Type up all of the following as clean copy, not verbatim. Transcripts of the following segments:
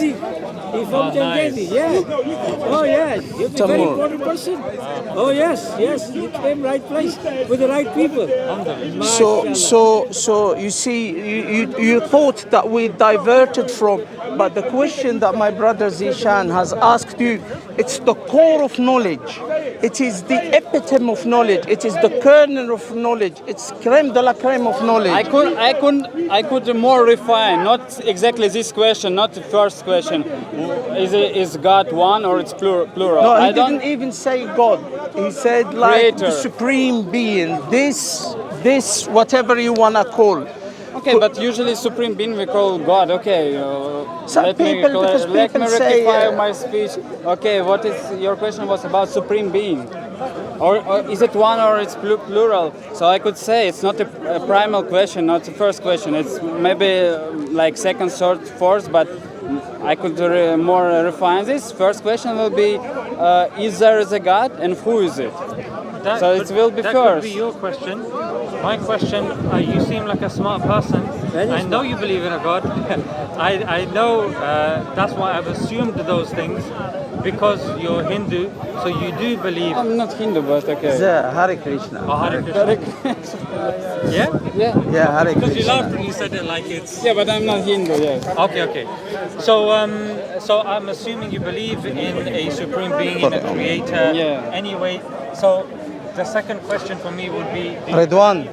Changezi. He's from Changezi. Nice. Yeah. Oh yes. He's a very important person. Oh yes. You came right place with the right people. So you see, you thought that we diverted from, but the question that my brother Zishan has asked you, it's the core of knowledge. It is the epitome of knowledge. It is the kernel of knowledge. It's creme de la creme of knowledge. I could more refine, not exactly this question, not the first question. Is God one or it's plural? No, he didn't even say God. He said like Creator. the supreme being. This, whatever you wanna call. Okay, but usually supreme being we call God. Okay, Some let me people say, rectify my speech. Okay, what is your question was about supreme being, or is it one or it's plural? So I could say it's not a primal question, not the first question. It's maybe like second, third, fourth, but I could more refine this. First question will be, is there a God and who is it? So it will be that first. Could be your question. My question, you seem like a smart person. I know you believe in a God. I know that's why I've assumed those things, because you're Hindu, so you do believe. I'm not Hindu, but okay. Hare Krishna. Oh, Hare Krishna. Yeah? Yeah, Hare Because you Krishna. laughed when you said it like it's... Yeah, but I'm not Hindu, yes. Okay. So I'm assuming you believe in a supreme being, in a creator. Yeah. Anyway, so the second question for me would be... Redwan.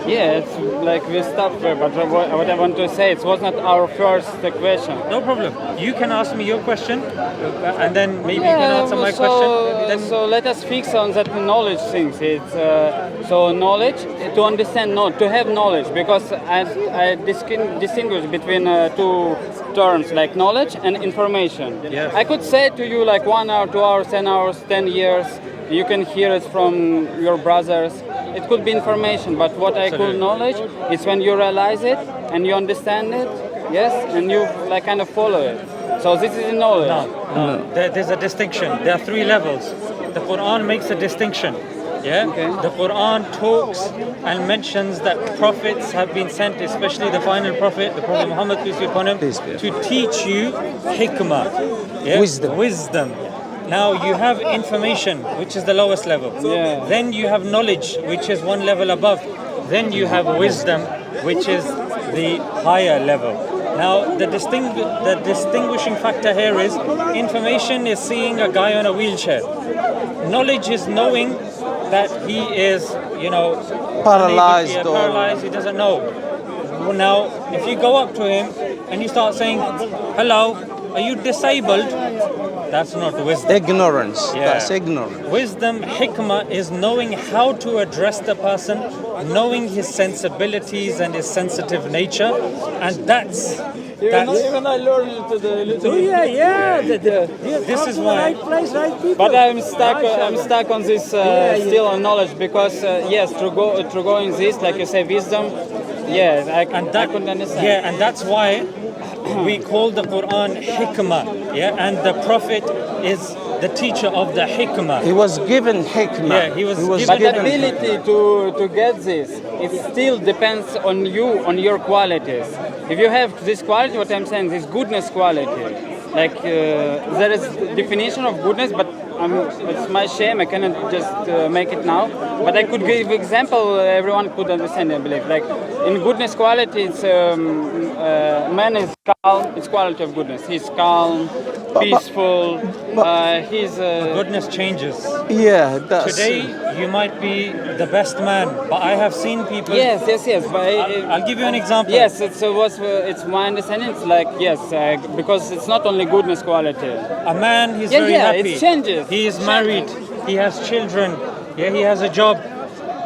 Yeah, it's like we stopped there, but what I want to say, it was not our first question. No problem. You can ask me your question, and then maybe you can answer my question. Then So let us fix on that knowledge things. It's so knowledge to understand, to have knowledge, because I distinguish between two terms like knowledge and information. Yes. I could say to you like 1 hour, 2 hours, 10 hours, 10 years. You can hear it from your brothers. It could be information, but what I call knowledge is when you realize it and you understand it, yes, and you like kind of follow it. So this is knowledge. No. There's a distinction. There are three levels. The Quran makes a distinction. Yeah. Okay. The Quran talks and mentions that prophets have been sent, especially the final prophet, the Prophet Muhammad, peace be upon him, to teach you hikmah, yeah? Wisdom. Now you have information, which is the lowest level. Yeah. Then you have knowledge, which is one level above. Then you have wisdom, which is the higher level. Now the distinguishing factor here is information is seeing a guy on a wheelchair. Knowledge is knowing that he is, paralyzed, he doesn't know. Now, if you go up to him and you start saying, hello, are you disabled? That's not wisdom. Ignorance. Yeah. That's ignorance. Wisdom, hikmah, is knowing how to address the person, knowing his sensibilities and his sensitive nature, and that's Even I learned it to the little. this is why. Right place, right people. But I'm stuck on this still on knowledge, because yes, to go in this, like you say, wisdom. Yeah, I couldn't understand. Yeah, and that's why we call the Quran hikmah. Yeah, and the Prophet is the teacher of the hikmah. He was given hikmah. Yeah, he was given. But the ability to get this, it still depends on you, on your qualities. If you have this quality, what I'm saying, this goodness quality, like there is definition of goodness, but it's my shame I cannot just make it now. But I could give example everyone could understand, I believe. Like in goodness quality, it's man is calm. It's quality of goodness. He's calm, peaceful. He's Goodness changes. Yeah, that's... Today you might be the best man, but I have seen people. Yes. But I'll give you an example. yes, it's my understanding. It's like yes, because it's not only goodness quality. A man, he's very happy. It changes. He is married. He has children. Yeah, he has a job.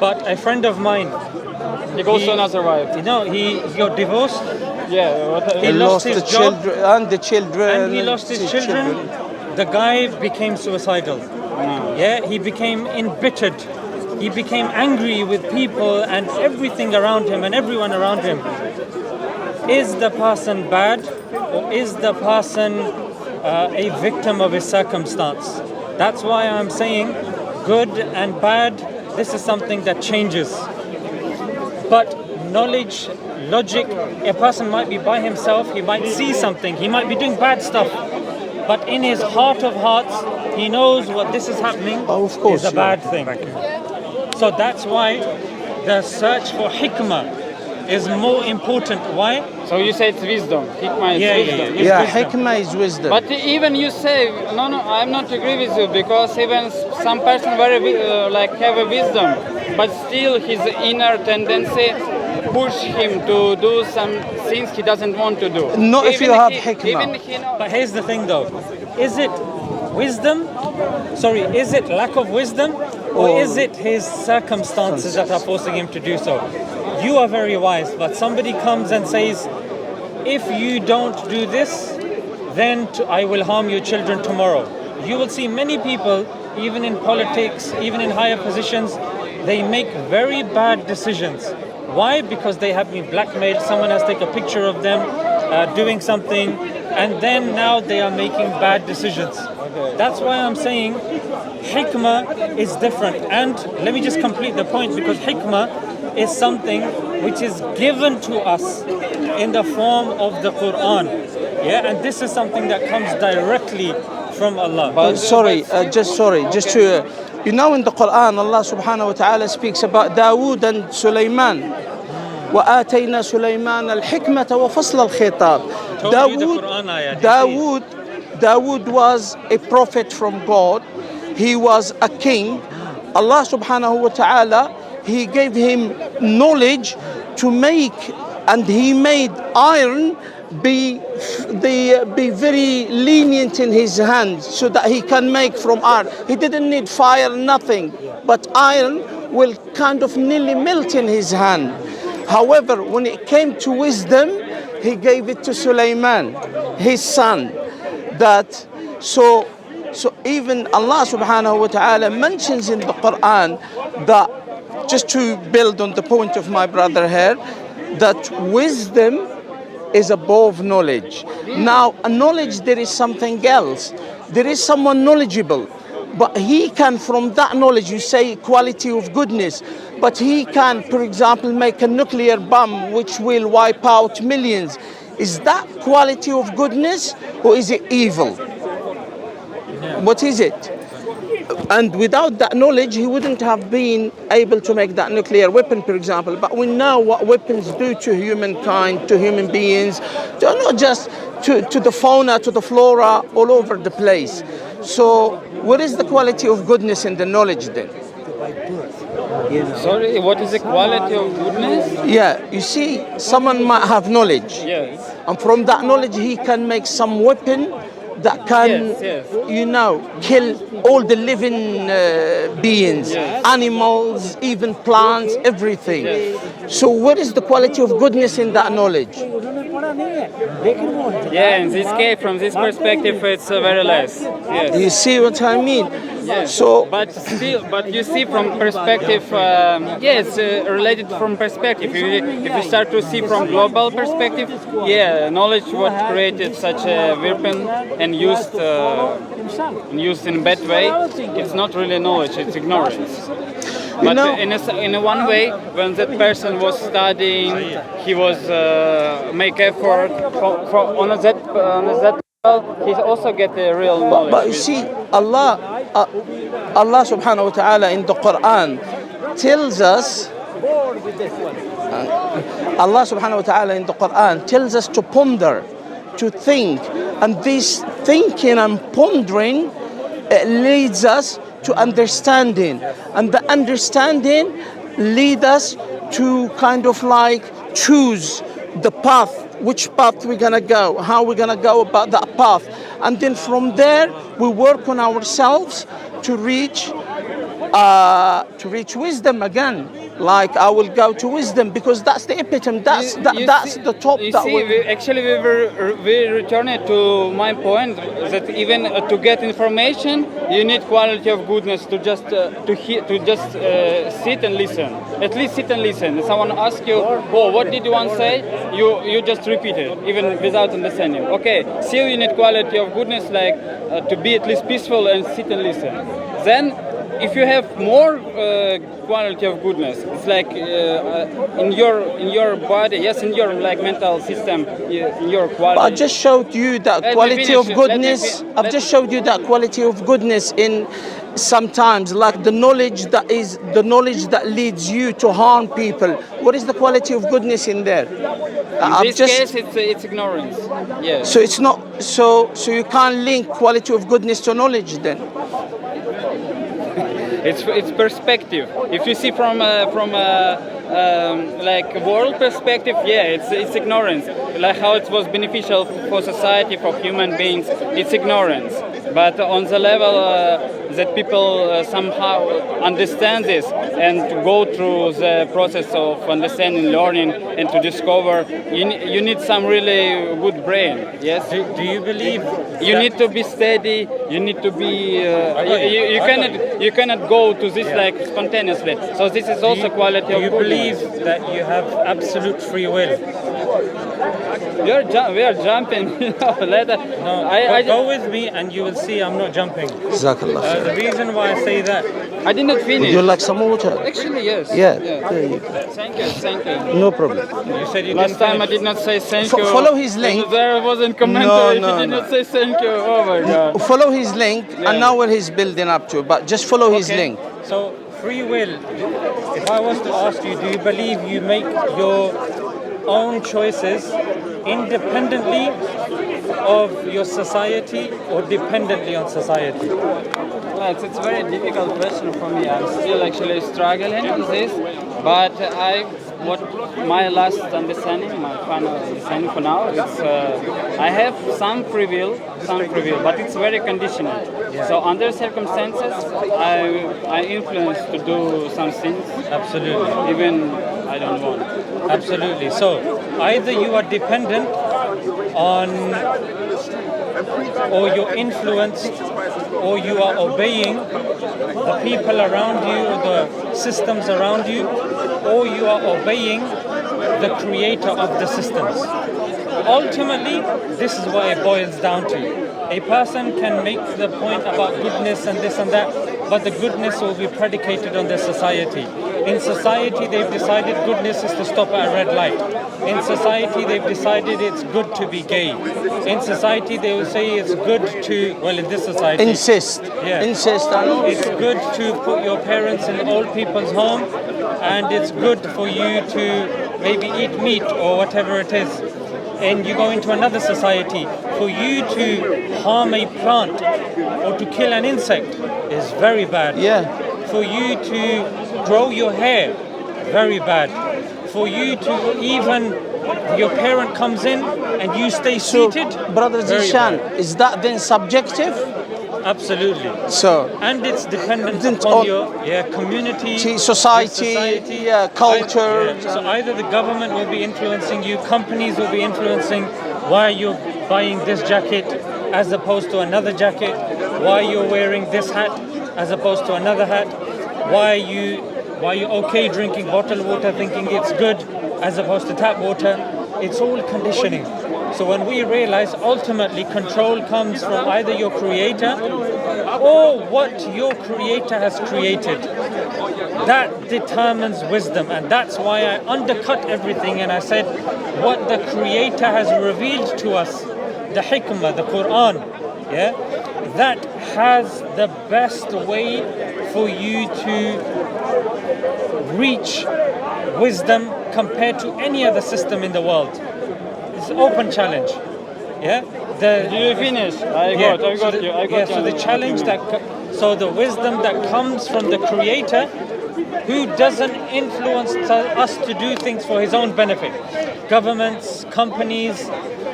But a friend of mine, He goes to another wife. he got divorced. Yeah. He lost his the job. children and the children. And he lost his children. The guy became suicidal. Yeah, he became embittered. He became angry with people and everything around him and everyone around him. Is the person bad, or is the person a victim of his circumstance? That's why I'm saying good and bad, this is something that changes. But knowledge, logic. A person might be by himself, he might see something, he might be doing bad stuff, but in his heart of hearts, he knows what this is happening is a bad thing. So that's why the search for hikmah is more important. Why? So you say it's wisdom. Hikmah is wisdom. Yeah, hikmah is wisdom. But even you say, no, I'm not agree with you, because even some person have a wisdom, but still his inner tendency push him to do some things he doesn't want to do. Not if you have hikmah. But here's the thing though, is it wisdom? Sorry, is it lack of wisdom, or is it his circumstances that are forcing him to do so? You are very wise, but somebody comes and says, if you don't do this, then I will harm your children tomorrow. You will see many people, even in politics, even in higher positions, they make very bad decisions. Why? Because they have been blackmailed, someone has taken a picture of them doing something, and then now they are making bad decisions. That's why I'm saying hikmah is different. And let me just complete the point, because hikmah is something which is given to us in the form of the Quran. Yeah, and this is something that comes directly from Allah. But just to, you know, in the Quran, Allah subhanahu wa ta'ala speaks about Dawood and Sulaiman. وَآتَيْنَا سُلَيْمَانَ الْحِكْمَةَ وَفَصْلَ الْخِطَابِ. Dawood was a prophet from God. He was a king. Allah subhanahu wa ta'ala, He gave him knowledge to make, and he made iron be very lenient in his hands, so that he can make from iron. He didn't need fire, nothing, but iron will kind of nearly melt in his hand. However, when it came to wisdom, he gave it to Sulaiman, his son. So even Allah subhanahu wa ta'ala mentions in the Quran that, just to build on the point of my brother here, that wisdom is above knowledge. Now, a knowledge, there is something else. There is someone knowledgeable, but he can, from that knowledge, you say quality of goodness, but he can, for example, make a nuclear bomb which will wipe out millions. Is that quality of goodness, or is it evil? What is it? And without that knowledge, he wouldn't have been able to make that nuclear weapon, for example. But we know what weapons do to humankind, to human beings, not just to the fauna, to the flora, all over the place. So what is the quality of goodness in the knowledge then? Sorry, what is the quality of goodness? Yeah, you see, someone might have knowledge. Yes. And from that knowledge, he can make some weapon that can, you know, kill all the living beings, animals, even plants, everything. So what is the quality of goodness in that knowledge? Yeah, in this case, from this perspective, it's very less. Yes. You see what I mean? Yes. So, but you see from perspective, yes, related from perspective. If you start to see from global perspective, knowledge what created such a weapon and used in a bad way, it's not really knowledge, it's ignorance. But in a one way, when that person was studying, he was make effort on that level, he also get the real knowledge. But you see, Allah subhanahu wa ta'ala in the Quran tells us, Allah subhanahu wa ta'ala in the Quran tells us to ponder, to think, and this thinking and pondering leads us to understanding, and the understanding leads us to kind of like choose the path, which path we're gonna go, how we're gonna go about that path, and then from there we work on ourselves to reach wisdom again. Like I will go to wisdom because that's the epitome, that's the top. You see, we returned to my point that even to get information, you need quality of goodness to just sit and listen. At least sit and listen. If someone asks you, "Oh, what did you want to say?" You just repeat it, even without understanding. Okay, still you need quality of goodness, like to be at least peaceful and sit and listen. Then if you have more quality of goodness, it's like in your body, yes, in your like mental system, in your quality. But I just showed you that quality of goodness. I've just showed you that quality of goodness in sometimes like the knowledge that leads you to harm people. What is the quality of goodness in there? In this case, it's ignorance. Yes. So it's not. So you can't link quality of goodness to knowledge then. It's perspective. If you see from like world perspective, yeah, it's ignorance. Like how it was beneficial for society, for human beings, it's ignorance. But on the level that people somehow understand this and to go through the process of understanding, learning, and to discover, you need some really good brain. Yes. Do you believe you need to be steady? You need to be. You cannot go to this like spontaneously. So this is also quality of. Do you believe that you have absolute free will? We are jumping. Later. No, go with me and you will see I'm not jumping. Jazakallah. The reason why I say that. I did not finish. Would you like some water? Actually, yes. Yeah. There you go. Thank you. No problem. You said you Last didn't time I finish. did not say thank you. Follow his link. There wasn't commentary. No, He did not say thank you. Oh my God. Follow his link, and now what he's building up to. But just follow his link. So free will. If I was to ask you, do you believe you make your own choices independently of your society or dependently on society? Well, it's a very difficult question for me. I'm still actually struggling with this, but what my last understanding, my final understanding for now, is I have some free will, but it's very conditional. Yeah. So under circumstances, I influence to do some things. Absolutely. Even I don't want. Absolutely. So either you are dependent on, or you're influenced, or you are obeying the people around you or the systems around you, or you are obeying the creator of the systems. Ultimately, this is what it boils down to. A person can make the point about goodness and this and that, but the goodness will be predicated on their society. In society, they've decided goodness is to stop at a red light. In society, they've decided it's good to be gay. In society, they will say it's good to, well, in this society... Insist. Yeah. Insist. It's good to put your parents in old people's home, and it's good for you to maybe eat meat or whatever it is. And you go into another society, for you to harm a plant or to kill an insect is very bad. Yeah. For you to grow your hair, very bad. For you to even, your parent comes in and you stay seated. So, Brother very Zishan, bad. is that then subjective? Absolutely. So, and it's dependent upon your community, society, culture. So either the government will be influencing you, companies will be influencing why you're buying this jacket as opposed to another jacket, why you're wearing this hat as opposed to another hat, why you're okay drinking bottled water thinking it's good as opposed to tap water. It's all conditioning. So when we realize ultimately control comes from either your creator or what your creator has created, that determines wisdom. And that's why I undercut everything and I said what the creator has revealed to us, the hikmah, the Quran, that has the best way for you to reach wisdom compared to any other system in the world. It's an open challenge. Do you finish? I got you. So the challenge so the wisdom that comes from the creator, who doesn't influence us to do things for his own benefit. Governments, companies,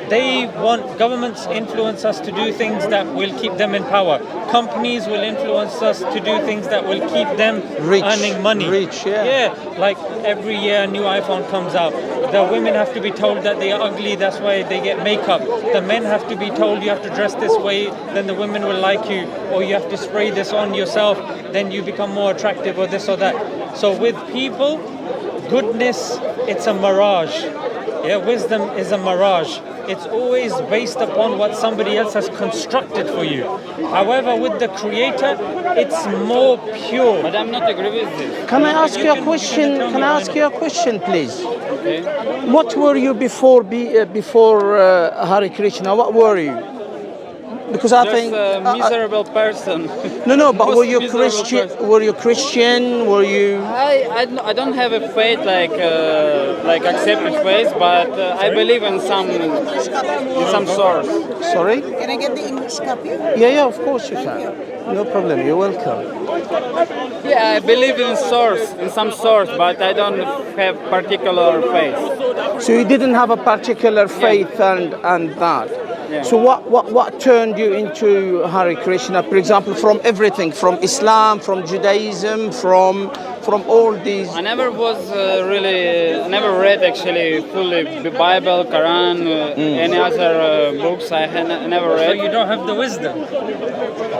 governments influence us to do things that will keep them in power. Companies will influence us to do things that will keep them earning money. Like every year a new iPhone comes out. The women have to be told that they are ugly, that's why they get makeup. The men have to be told you have to dress this way, then the women will like you. Or you have to spray this on yourself, then you become more attractive, or this or that. So with people, goodness, it's a mirage. Yeah, wisdom is a mirage. It's always based upon what somebody else has constructed for you. However, with the Creator, it's more pure. But I'm not agree with this. Can I ask you a question? Can I ask you a question, please? Okay. What were you before Hare Krishna? What were you? Because I Just think a miserable person. no, but Most were you miserable Christian? person. Were you Christian? Were you? I don't have a faith like accepted faith, but I believe in some source. Sorry? Can I get the English copy? Yeah, of course you can. No problem. You're welcome. Yeah, I believe in some source, but I don't have particular faith. So you didn't have a particular faith and that. Yeah. So what turned you into Hare Krishna? For example, from everything, from Islam, from Judaism, from all these. I never was I never read actually fully the Bible, Quran, any other books. I never So read. you don't have the wisdom.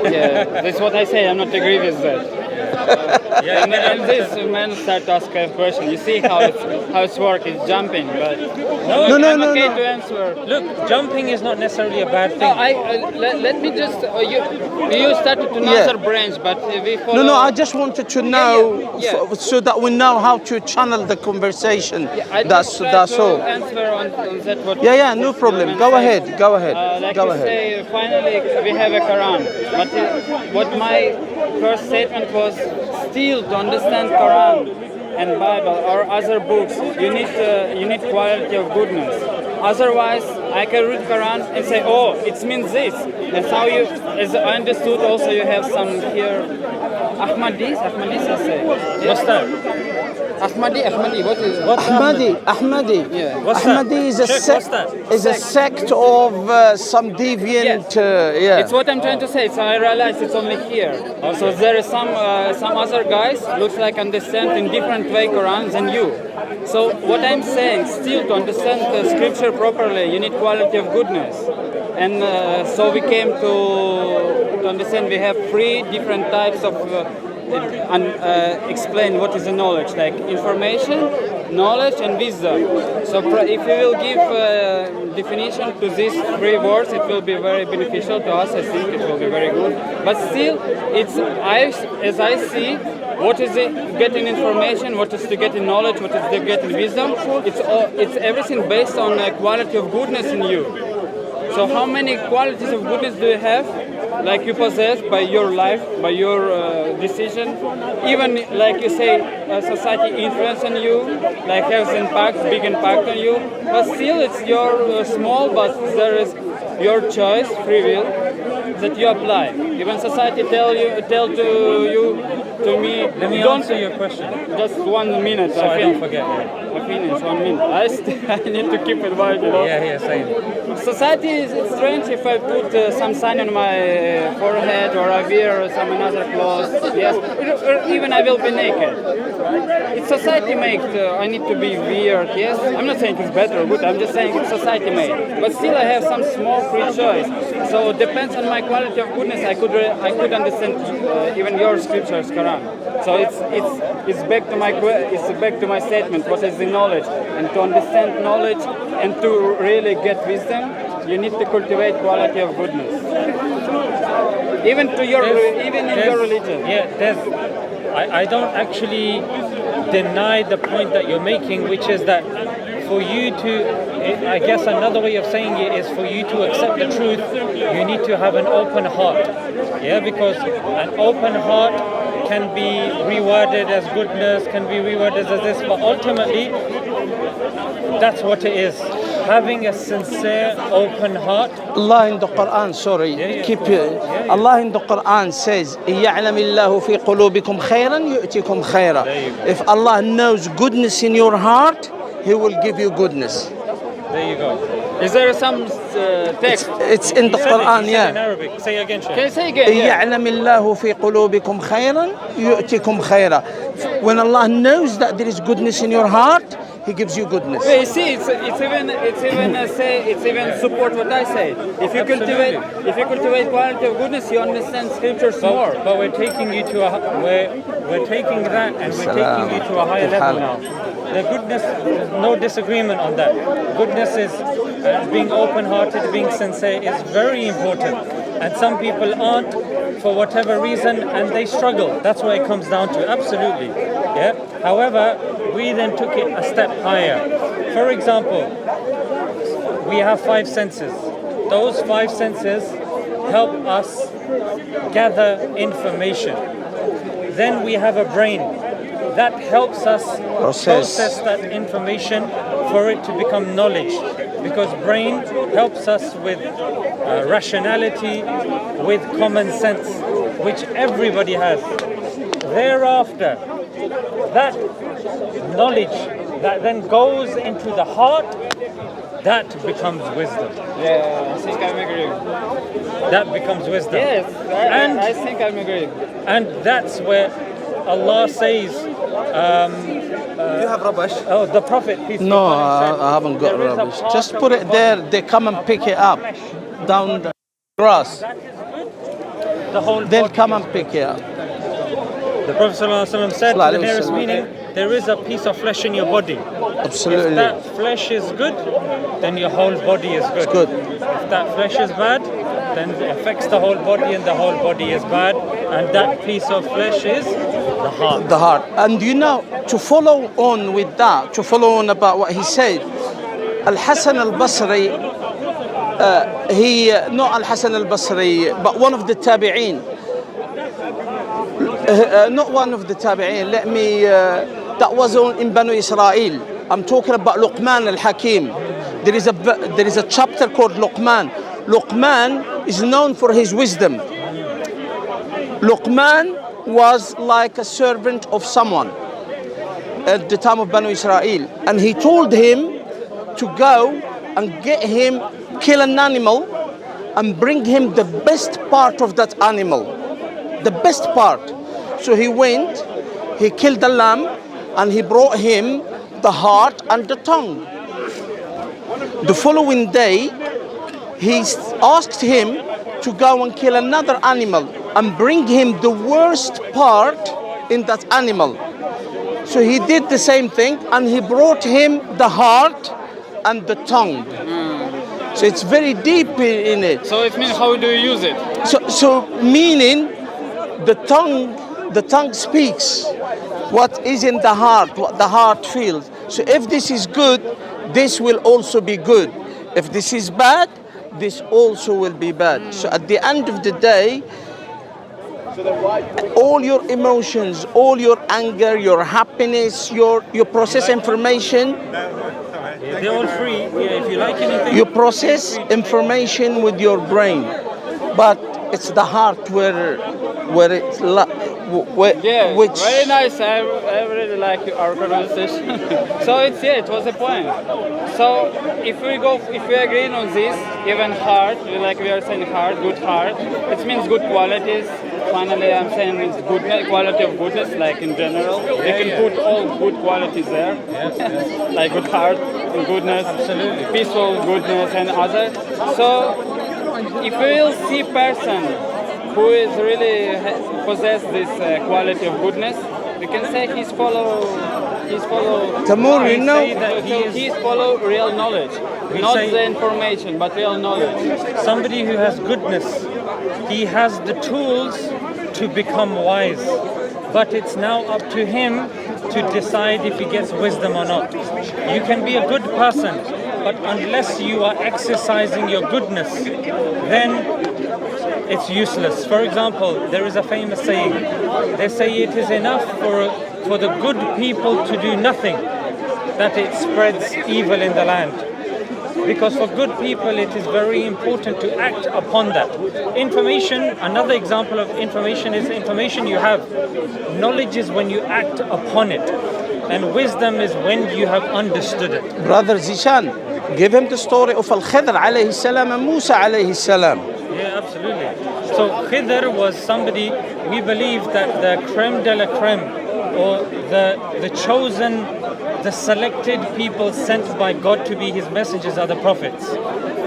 Yeah, that's what I say. I'm not agree with that. Yeah, And this man start to ask a question. You see how it's work? It's jumping, but No, I'm no, okay no. to answer. Look, jumping is not necessarily a bad No, thing. let me just. You started to another branch, but we follow. No, I just wanted to know Yeah. so that we know how to channel the conversation. I just try That's to all. answer on that. What Yeah, no problem. man Go says. ahead, go ahead, Like go you ahead. say, finally we have a Quran. But what my first statement was, still to understand Quran and Bible or other books, you need quality of goodness. Otherwise, I can read Quran and say, oh, it means this. That's how you, as I understood, also you have some here. Ahmadis, I say. What's that? Ahmadi, what is it? What's Ahmadi. Yeah. What's that? Ahmadi is a Sheikh, sect. what's that? Is a sect of some deviant. Yeah. It's what I'm trying to say. So I realized it's only here. So there is some other guys looks like understand in different way Quran than you. So what I'm saying, still to understand the scripture properly, you need quality of goodness. And so we came to understand we have three different types of explain what is the knowledge, like information, knowledge, and wisdom. So if you will give definition to these three words, it will be very beneficial to us. I think it will be very good. But still, as I see, what is it getting information, what is to getting knowledge, what is to getting wisdom, it's everything based on quality of goodness in you. So how many qualities of goodness do you have, like you possess by your life, by your decision? Even like you say, society influence on you, like has big impact on you. But still, it's your small, but there is your choice, free will, that you apply. Even society tell to me. Let me don't answer your question. Just 1 minute. So I don't forget. I finish 1 minute. I need to keep it right, you know. Yeah, same. Society is strange if I put some sign on my forehead or I wear some another clothes. Yes, or even I will be naked. It's society made. I need to be weird. Yes, I'm not saying it's better or good. I'm just saying it's society made. But still, I have some small free choice. So it depends on my quality of goodness. I could understand even your scriptures, Quran. So it's back to my statement. What is the knowledge? And to understand knowledge and to really get wisdom, you need to cultivate quality of goodness. Even in your religion. Yeah, I don't actually deny the point that you're making, which is that for you to, I guess another way of saying it is for you to accept the truth, you need to have an open heart. Yeah, because an open heart can be reworded as goodness, can be reworded as this, but ultimately, that's what it is. Having a sincere, open heart. Allah in the Quran, Allah in the Quran says, يَعْلَمِ اللَّهُ فِي قُلُوبِكُمْ خَيْرًا يُؤْتِكُمْ خَيْرًا. If Allah knows goodness in your heart, He will give you goodness. There you go. Is there some text? It's in the Quran, in yeah. Arabic. Say again, Sheikh. Can you say again? Yeah. يَعْلَمِ اللَّهُ فِي قُلُوبِكُمْ خَيْرًا يُؤْتِكُمْ خَيْرًا. When Allah knows that there is goodness in your heart, he gives you goodness. Well, you see, it's even support what I say. If you cultivate quality of goodness, you understand scriptures more. But we're taking you to we're taking that and we're taking you to a higher level now. The goodness, there's no disagreement on that. Goodness is being open-hearted, being sincere is very important. And some people aren't for whatever reason and they struggle. That's what it comes down to, absolutely. Yeah. However, we then took it a step higher. For example, we have 5 senses. Those 5 senses help us gather information. Then we have a brain that helps us process that information for it to become knowledge. Because brain helps us with rationality, with common sense, which everybody has. Thereafter, that knowledge that then goes into the heart, that becomes wisdom. Yeah, I think I'm agreeing. That becomes wisdom. Yes, I think I'm agreeing. And that's where Allah says, You have rubbish? oh, the Prophet, peace be No, upon him, said, I haven't got there is a rubbish. part Just of put the it there. body They come and pick it up down the grass. the whole They'll body. come and pick it up. The Prophet ﷺ said, the nearest meaning, there is a piece of flesh in your body. Absolutely. If that flesh is good, then your whole body is good. It's good. If that flesh is bad, then it affects the whole body and the whole body is bad. And that piece of flesh is the heart. The heart. And you know, to follow on with that, to follow on about what he said, Al-Hasan al-Basri, not Al-Hasan al-Basri, but one of the tabi'een, not one of the tabi'een, that was in Banu Israel. I'm talking about Luqman al-Hakim. There is a chapter called Luqman. Luqman is known for his wisdom. Luqman was like a servant of someone at the time of Banu Israel. And he told him to go and kill an animal and bring him the best part of that animal. The best part. So he went, he killed the lamb, and he brought him the heart and the tongue. The following day, he asked him to go and kill another animal and bring him the worst part in that animal. So he did the same thing, and he brought him the heart and the tongue. So it's very deep in it. So it means, how do you use it? So meaning the tongue speaks what is in the heart, what the heart feels. So if this is good, this will also be good. If this is bad, this also will be bad. So at the end of the day, all your emotions, all your anger, your happiness, your process information. They're all free. Yeah, if you like anything. You process information with your brain, but it's the heart where Yeah, which very nice. I really like our conversation. So it was a point. So if we agree on this, even heart, like we are saying heart, good heart, it means good qualities. Finally, I'm saying it's goodness, quality of goodness, like in general. You can put all good qualities there, like good heart, goodness, absolutely, peaceful, goodness, and other. So if we will see person who is really possess this quality of goodness, we can say he's follow. Tamur, you know, He's follow real knowledge, not the information, but real knowledge. Somebody who has goodness, he has the tools to become wise, but it's now up to him to decide if he gets wisdom or not. You can be a good person, but unless you are exercising your goodness, then it's useless. For example, there is a famous saying. They say it is enough for the good people to do nothing, that it spreads evil in the land. Because for good people, it is very important to act upon that. Information, another example of information is information you have. Knowledge is when you act upon it. And wisdom is when you have understood it. Brother Zishan, give him the story of Al-Khidr alayhi salam and Musa alayhi salam. Yeah, absolutely. So Khidr was somebody, we believe that the creme de la creme, or the chosen the selected people sent by God to be his messengers are the prophets.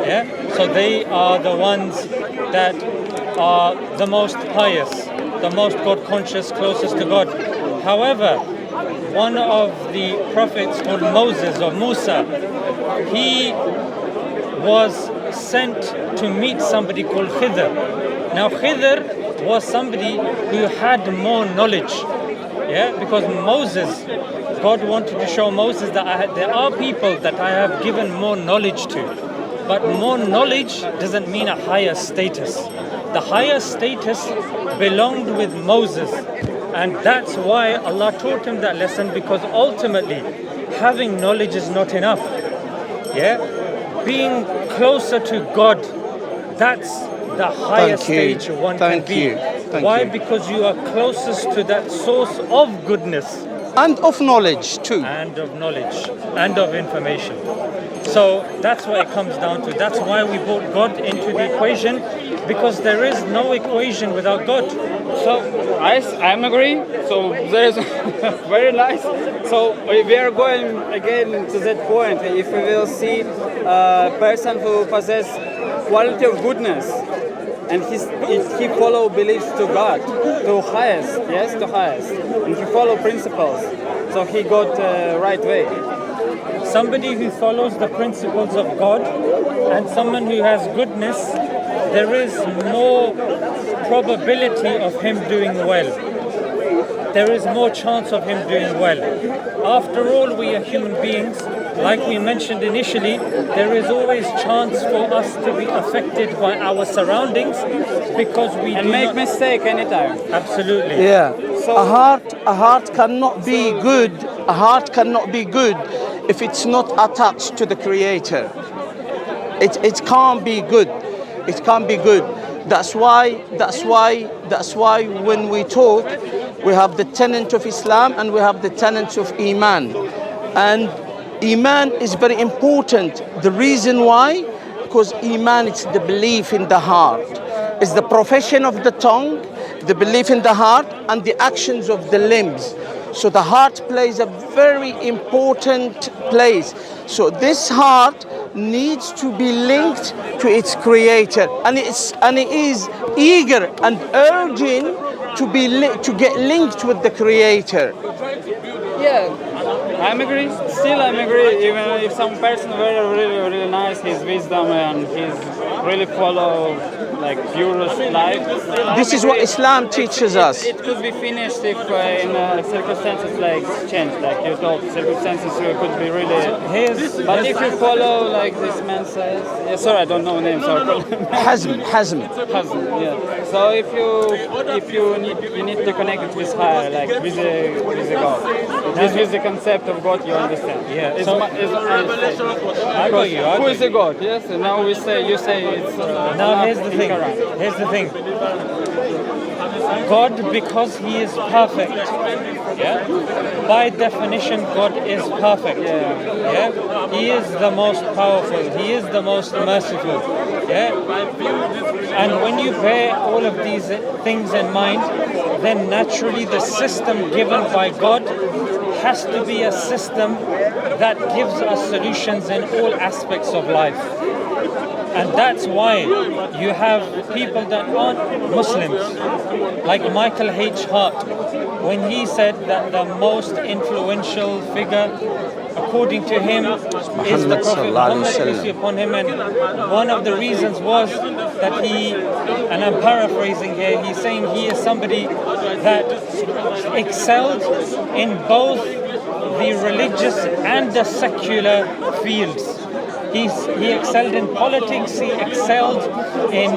Yeah? So they are the ones that are the most pious, the most God conscious, closest to God. However, one of the prophets called Moses or Musa, he was sent to meet somebody called Khidr. Now Khidr was somebody who had more knowledge. Yeah, because Moses, God wanted to show Moses that there are people that I have given more knowledge to. But more knowledge doesn't mean a higher status. The higher status belonged with Moses. And that's why Allah taught him that lesson, because ultimately having knowledge is not enough. Yeah? Being closer to God, that's the highest stage one can be. Why? Because you are closest to that source of goodness. And of knowledge too. And of knowledge and of information. So that's what it comes down to. That's why we brought God into the equation, because there is no equation without God. So I'm agree. So there is very nice. So we are going again to that point. If we will see a person who possesses quality of goodness, and he follow beliefs to God, to highest, yes, to highest, and he follow principles, so he got right way. Somebody who follows the principles of God and someone who has goodness, there is more probability of him doing well. There is more chance of him doing well. After all, we are human beings. Like we mentioned initially, there is always chance for us to be affected by our surroundings, because we and make mistake anytime. Absolutely. Yeah. So a heart cannot be good. A heart cannot be good if it's not attached to the Creator. It can't be good. It can't be good. That's why when we talk, we have the tenet of Islam and we have the tenet of Iman. And Iman is very important. The reason why? Because Iman is the belief in the heart. It's the profession of the tongue, the belief in the heart, and the actions of the limbs. So the heart plays a very important place. So this heart needs to be linked to its Creator, and it is eager and urging to get linked with the Creator. Yeah, I'm agree. Still, I'm agree. Even if some person really nice, his wisdom and his really follow like pure life. This is what Islam teaches us. It could be finished if in circumstances like change, like you told, circumstances could be really. But if you follow like this man says, yeah, sorry, I don't know the name. Sorry. Hazm. Yeah. So if you need to connect it with higher, like with the God. This is the concept of God. You understand? Yeah. I got you. Who is the God? Yes. And now you say it's. Now here's the thing. Here's the thing. God, because He is perfect, yeah. By definition, God is perfect. Yeah. He is the most powerful. He is the most merciful. Yeah. And when you bear all of these things in mind, then naturally the system given by God has to be a system that gives us solutions in all aspects of life. And that's why you have people that aren't Muslims, like Michael H. Hart, when he said that the most influential figure, according to him, is the Prophet Muhammad, peace be upon him. And one of the reasons was that he, and I'm paraphrasing here, he's saying he is somebody that excelled in both the religious and the secular fields. He excelled in politics, he excelled in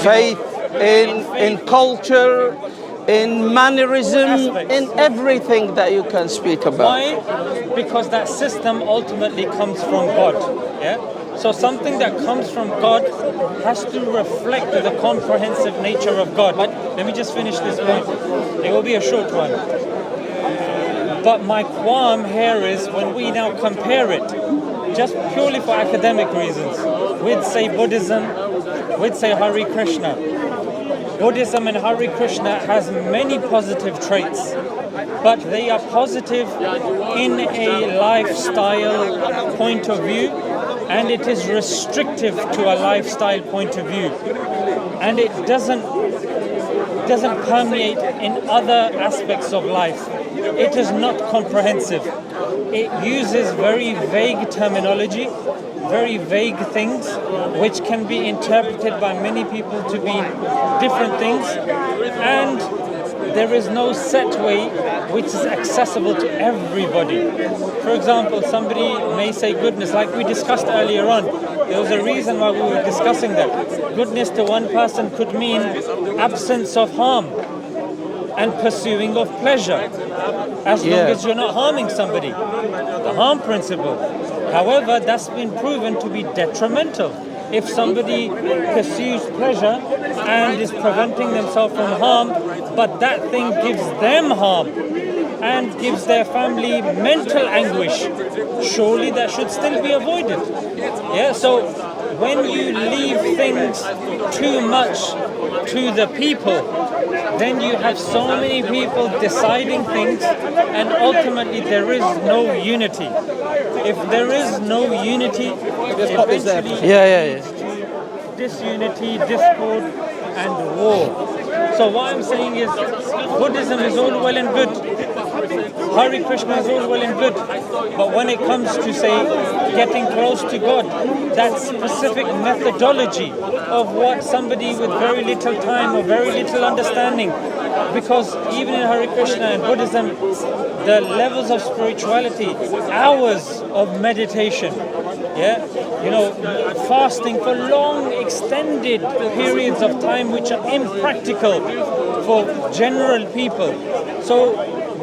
faith, in culture, in mannerism, in everything that you can speak about. Why? Because that system ultimately comes from God. Yeah? So something that comes from God has to reflect the comprehensive nature of God. But let me just finish this point. It will be a short one. But my qualm here is when we now compare it, just purely for academic reasons, with say Buddhism, with say Hare Krishna. Buddhism and Hare Krishna has many positive traits. but they are positive in a lifestyle point of view, and it is restrictive to a lifestyle point of view, and it doesn't permeate in other aspects of life. It is not comprehensive. It uses very vague terminology, very vague things, which can be interpreted by many people to be different things, and there is no set way which is accessible to everybody. For example, somebody may say goodness, like we discussed earlier on. There was a reason why we were discussing that. Goodness to one person could mean absence of harm and pursuing of pleasure, as long as you're not harming somebody. The harm principle. However, that's been proven to be detrimental. If somebody pursues pleasure and is preventing themselves from harm, but that thing gives them harm and gives their family mental anguish, surely that should still be avoided. Yeah, so when you leave things too much to the people, then you have so many people deciding things, and ultimately there is no unity. If there is no unity, eventually leads to disunity, discord, and war. So what I'm saying is, Buddhism is all well and good, Hare Krishna is all well and good, but when it comes to, say, getting close to God, that specific methodology of what somebody with very little time or very little understanding, because even in Hare Krishna and Buddhism, the levels of spirituality, hours of meditation, fasting for long extended periods of time which are impractical for general people. So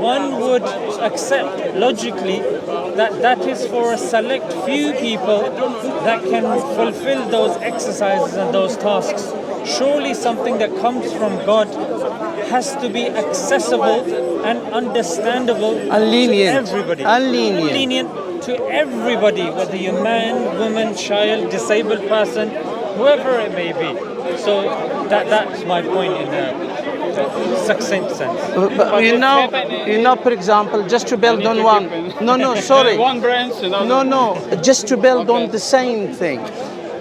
one would accept logically that is for a select few people that can fulfill those exercises and those tasks. Surely something that comes from God has to be accessible and understandable to everybody. Lenient to everybody, whether you're man, woman, child, disabled person, whoever it may be. So that's my point in a succinct sense. But you know, for example, just to build on one. Sorry. One branch. Just to build on the same thing.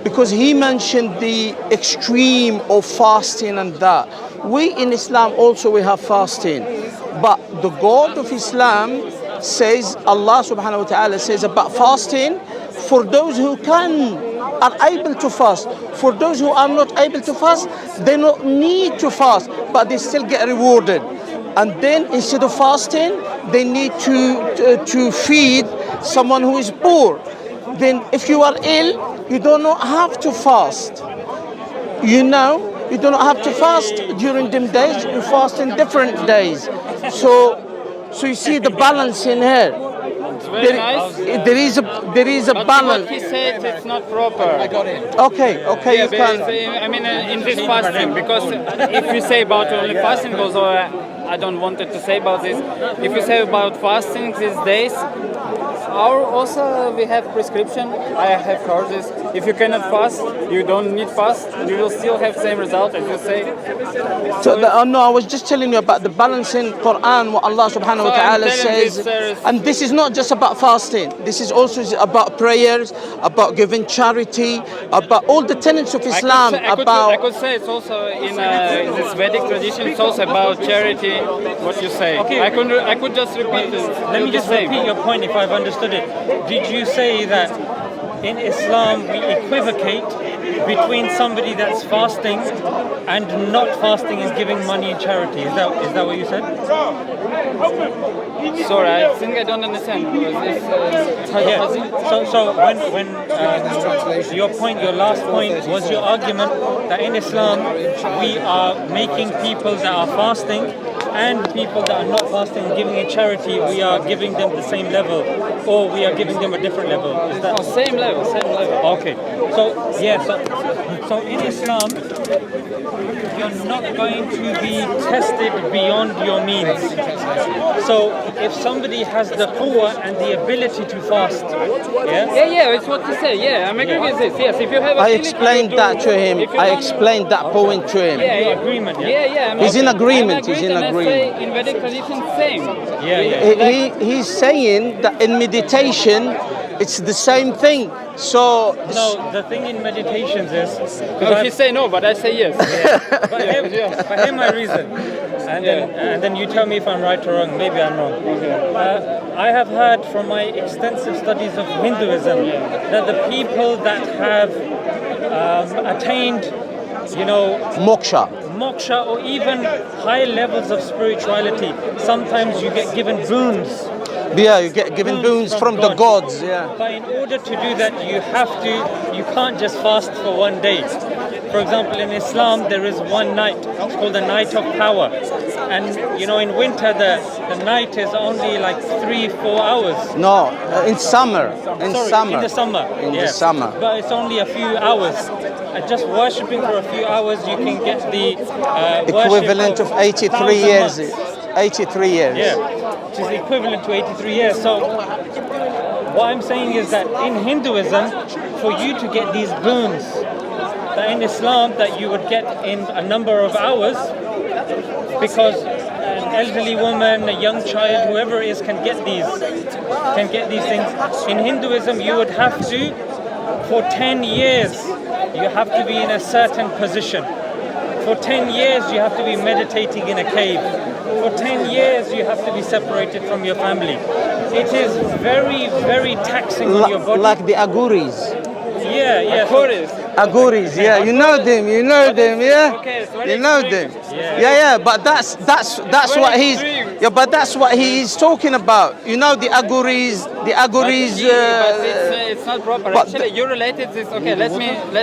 Because he mentioned the extreme of fasting and that. We in Islam also we have fasting. But the God of Islam says, Allah subhanahu wa ta'ala says about fasting, for those who are able to fast. For those who are not able to fast, they don't need to fast, but they still get rewarded. And then instead of fasting, they need to feed someone who is poor. Then if you are ill, you do not have to fast. You do not have to fast during them days. You fast in different days. So you see the balance in here. There is a balance. What he said it's not proper. Okay, you can. I mean, in this fasting, because if you say about only fasting, also I don't want to say about this. If you say about fasting these days, also we have prescription. I have heard this. If you cannot fast, you don't need fast. You will still have same result as you say. I was just telling you about the balance in Quran, what Allah subhanahu wa ta'ala says. And this is not just about fasting. This is also about prayers, about giving charity, about all the tenets of Islam. I could say it's also in this Vedic tradition. It's also about charity. What you say? Okay. I could just repeat this. Let me just repeat your point if I've understood it. Did you say that in Islam we equivocate between somebody that's fasting and not fasting and giving money in charity? Is that what you said? Sorry, I think I don't understand. So when your last point was your argument that in Islam we are making people that are fasting and people that are not fasting and giving in charity, we are giving them the same level, or we are giving them a different level. Is that same level? Okay. So in Islam, you're not going to be tested beyond your means. So if somebody has the quwwah and the ability to fast, It's what you say. Yeah, I'm agree with this. Yes, if you have. I explained that to him. I explained that point to him. agreement. He's in agreement. He's in And I agreement. say in Vedic tradition, same. He's saying that in meditation, it's the same thing. So No, the thing in meditations is, No, he say no, but I say yes. for him I reason, and then you tell me if I'm right or wrong. Maybe I'm wrong. I have heard from my extensive studies of Hinduism that the people that have attained, moksha or even high levels of spirituality, sometimes you get given boons. you get given boons from the gods. But in order to do that, you can't just fast for one day. For example, in Islam, there is one night. It's called the night of power. And, in winter, the night is only like 3-4 hours. No, in summer. In Sorry, summer. in the summer. In the summer. But it's only a few hours. Just worshipping for a few hours, you can get the Equivalent worship of 83 years. months. 83 years. Which is equivalent to 83 years. So what I'm saying is that in Hinduism, for you to get these boons, that in Islam that you would get in a number of hours, because an elderly woman, a young child, whoever it is can get these things. In Hinduism, you would have to, for 10 years, you have to be in a certain position. For 10 years, you have to be meditating in a cave. For 10 years, you have to be separated from your family. It is very, very taxing on your body. Like the Aguris. Aguris, you know them, yeah. Okay, it's very You know them, But that's what he's, but that's what he's talking about. You know the Aguris, But it's not proper. Actually, you related this. Okay, let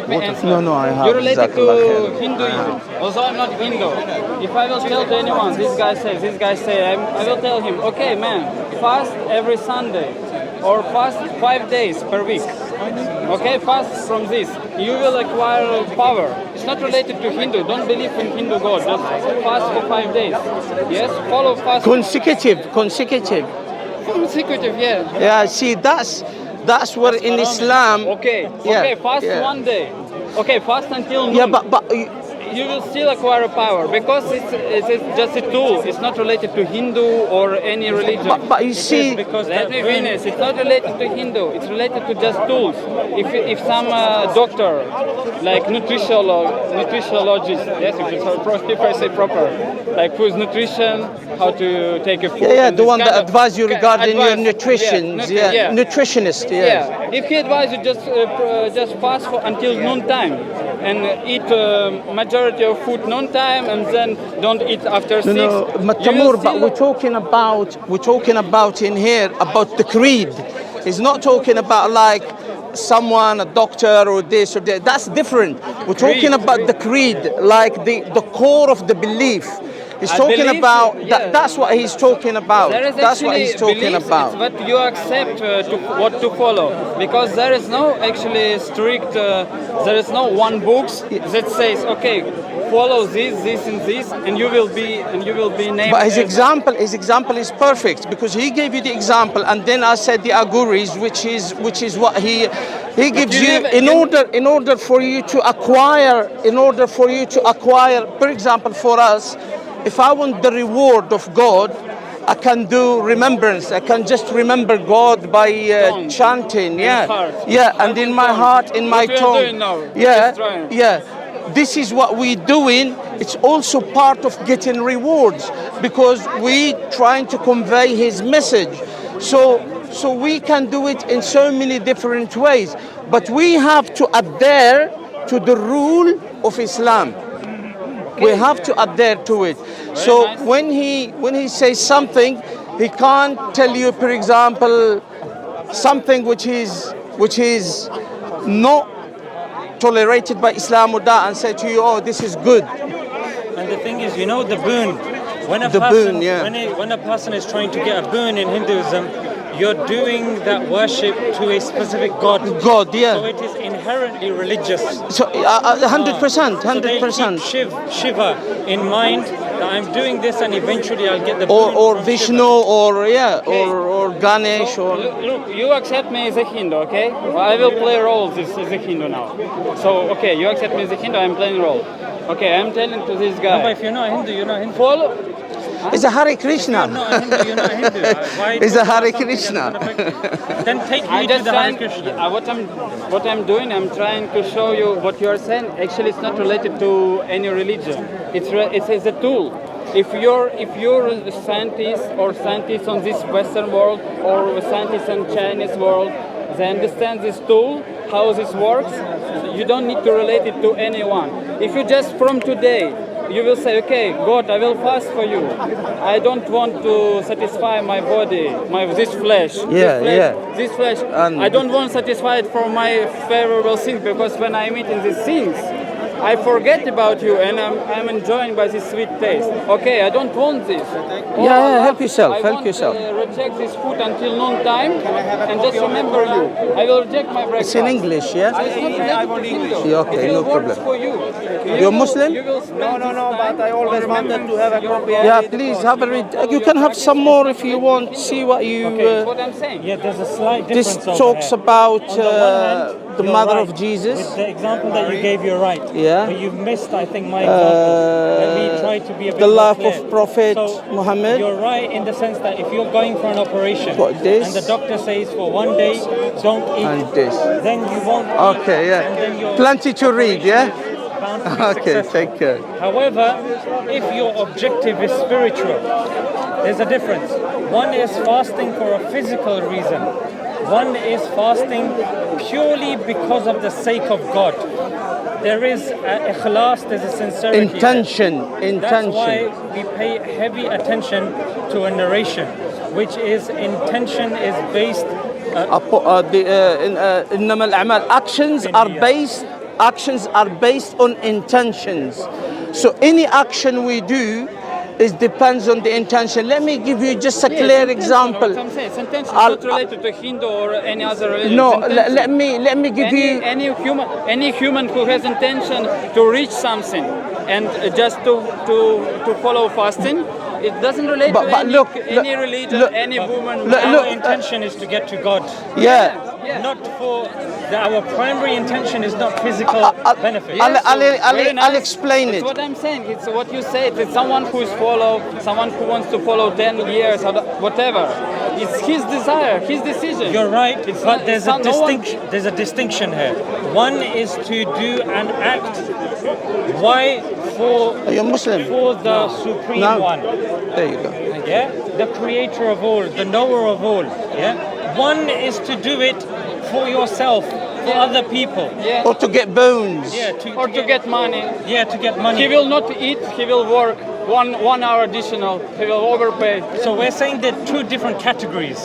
me answer. No, I have. You related to Jazakallah. Hinduism. Although I'm not Hindu. If I will tell to anyone, this guy say, I will tell him, okay, man, fast every Sunday or fast 5 days per week. Okay, fast from this. You will acquire power. It's not related to Hindu. Don't believe in Hindu God. Just fast for 5 days. Yes, follow fast. Consecutive. Consecutive, yeah. Yeah, see, that's what in Islam. Okay, fast 1 day. Okay, fast until noon. Yeah, but you will still acquire power because it's just a tool. It's not related to Hindu or any religion. But you see, Let me finish. It's not related to Hindu. It's related to just tools. If some doctor, like nutritionologist, yes, if I say proper, like who's nutrition, how to take a food. the one that advise you regarding your nutrition, nutritionist, If he advises you just fast until noon time and eat majority of food noon time and then don't eat after 6. Tamur, but we're talking about in here about the creed. He's not talking about like someone, a doctor or this or that. That's different. We're talking about the creed, like the core of the belief. He's talking about that's what he's talking about. That's what he's talking about. It's what you accept what to follow, because there is no actually strict. There is no one books that says, okay, follow this, and you will be named. But his example is perfect because he gave you the example, and then I said the Aguris, which is what he gives you in order for you to acquire. For example, for us. If I want the reward of God, I can do remembrance. I can just remember God by chanting. And in my heart, in my tongue. This is what we're doing. It's also part of getting rewards because we trying to convey His message. So we can do it in so many different ways, but we have to adhere to the rule of Islam. We have to adhere to it. So when he says something, he can't tell you, for example, something which is not tolerated by Islam or that, and say to you, oh, this is good. And the thing is, the boon. When a person is trying to get a boon in Hinduism, you're doing that worship to a specific God. God, yeah. So it is inherently religious. So 100%, So they 100%. keep Shiva in mind that I'm doing this and eventually I'll get the Or boon from Vishnu, Shiva. or Ganesh, or Look, you accept me as a Hindu, okay? I will play roles as a Hindu now. So, okay, you accept me as a Hindu, I'm playing role. Okay, I'm telling to this No, guy. but if you're not Hindu, you're not Hindu. Follow. it's a Hare You're Krishna. not a Hindu, you're not a Hindu. Why It's a talk about Hare something Krishna. that's gonna affect you? Then take me I'm to just the Hare trying. Krishna. What I'm doing, I'm trying to show you what you are saying. Actually, it's not related to any religion. It's a tool. If you're a scientist or scientists on this Western world or scientists on Chinese world, they understand this tool, how this works. You don't need to relate it to anyone. If you just from today, you will say, okay, God, I will fast for you. I don't want to satisfy my body, this flesh. This flesh. And I don't want to satisfy it for my favorable sins, because when I'm eating these things, I forget about you and I'm enjoying by this sweet taste. Okay, I don't want this. Yeah, help yourself, I help want, yourself. Reject this food until noon time and just remember you. I will reject my breakfast. It's in English, yeah? It's not related to Hindu. Yeah, okay, It will no work problem. for you. You're Muslim? You will spend this time but I always wanted to have a copy. Yeah, please have a read. You can have some more if you want. See what you. That's what I'm saying. Yeah, there's a slight This difference over talks here. about On the one hand, the you're mother right. of Jesus. With the example that you gave, you're right. Yeah. But you've missed, I think, my example. Let me try to be a bit the more life clear. of Prophet So, Muhammad. You're right in the sense that if you're going for an operation What, this? and the doctor says for one day don't eat, And this. then you won't eat. Okay, And then yeah. your Plenty to read, yeah? operation is bound to be Okay, successful. take care. However, if your objective is spiritual, there's a difference. One is fasting for a physical reason. One is fasting purely because of the sake of God. There is a ikhlas, there's a sincerity. Intention. That's why we pay heavy attention to a narration, which is intention is based. إنما الأعمال actions are based on intentions. So any action we do depends on the intention. Let me give you just a clear example. What I'm saying, sentence is not related to Hindu or any other religion. No, Sentence. let me give you. Any human who has intention to reach something and just to follow fasting, it doesn't relate to any religion, any woman. Our intention is to get to God. Yeah. Not for our primary intention is not physical benefit. I'll explain It's it. what I'm saying. It's what you say. It's someone who wants to follow 10 years or whatever. It's his desire, his decision. You're right, It's but not- there's it's a not- no one- distinction. There's a distinction here. One is to do an act. Why Are you Muslim? for the supreme No. one? There you go. Yeah, the creator of all, the knower of all. Yeah, one is to do it for yourself, for other people. Yeah. Or to get bones. Yeah, to get money. Yeah, to get money. He will not eat. He will work 1 hour additional. He will overpay. So we're saying there are two different categories.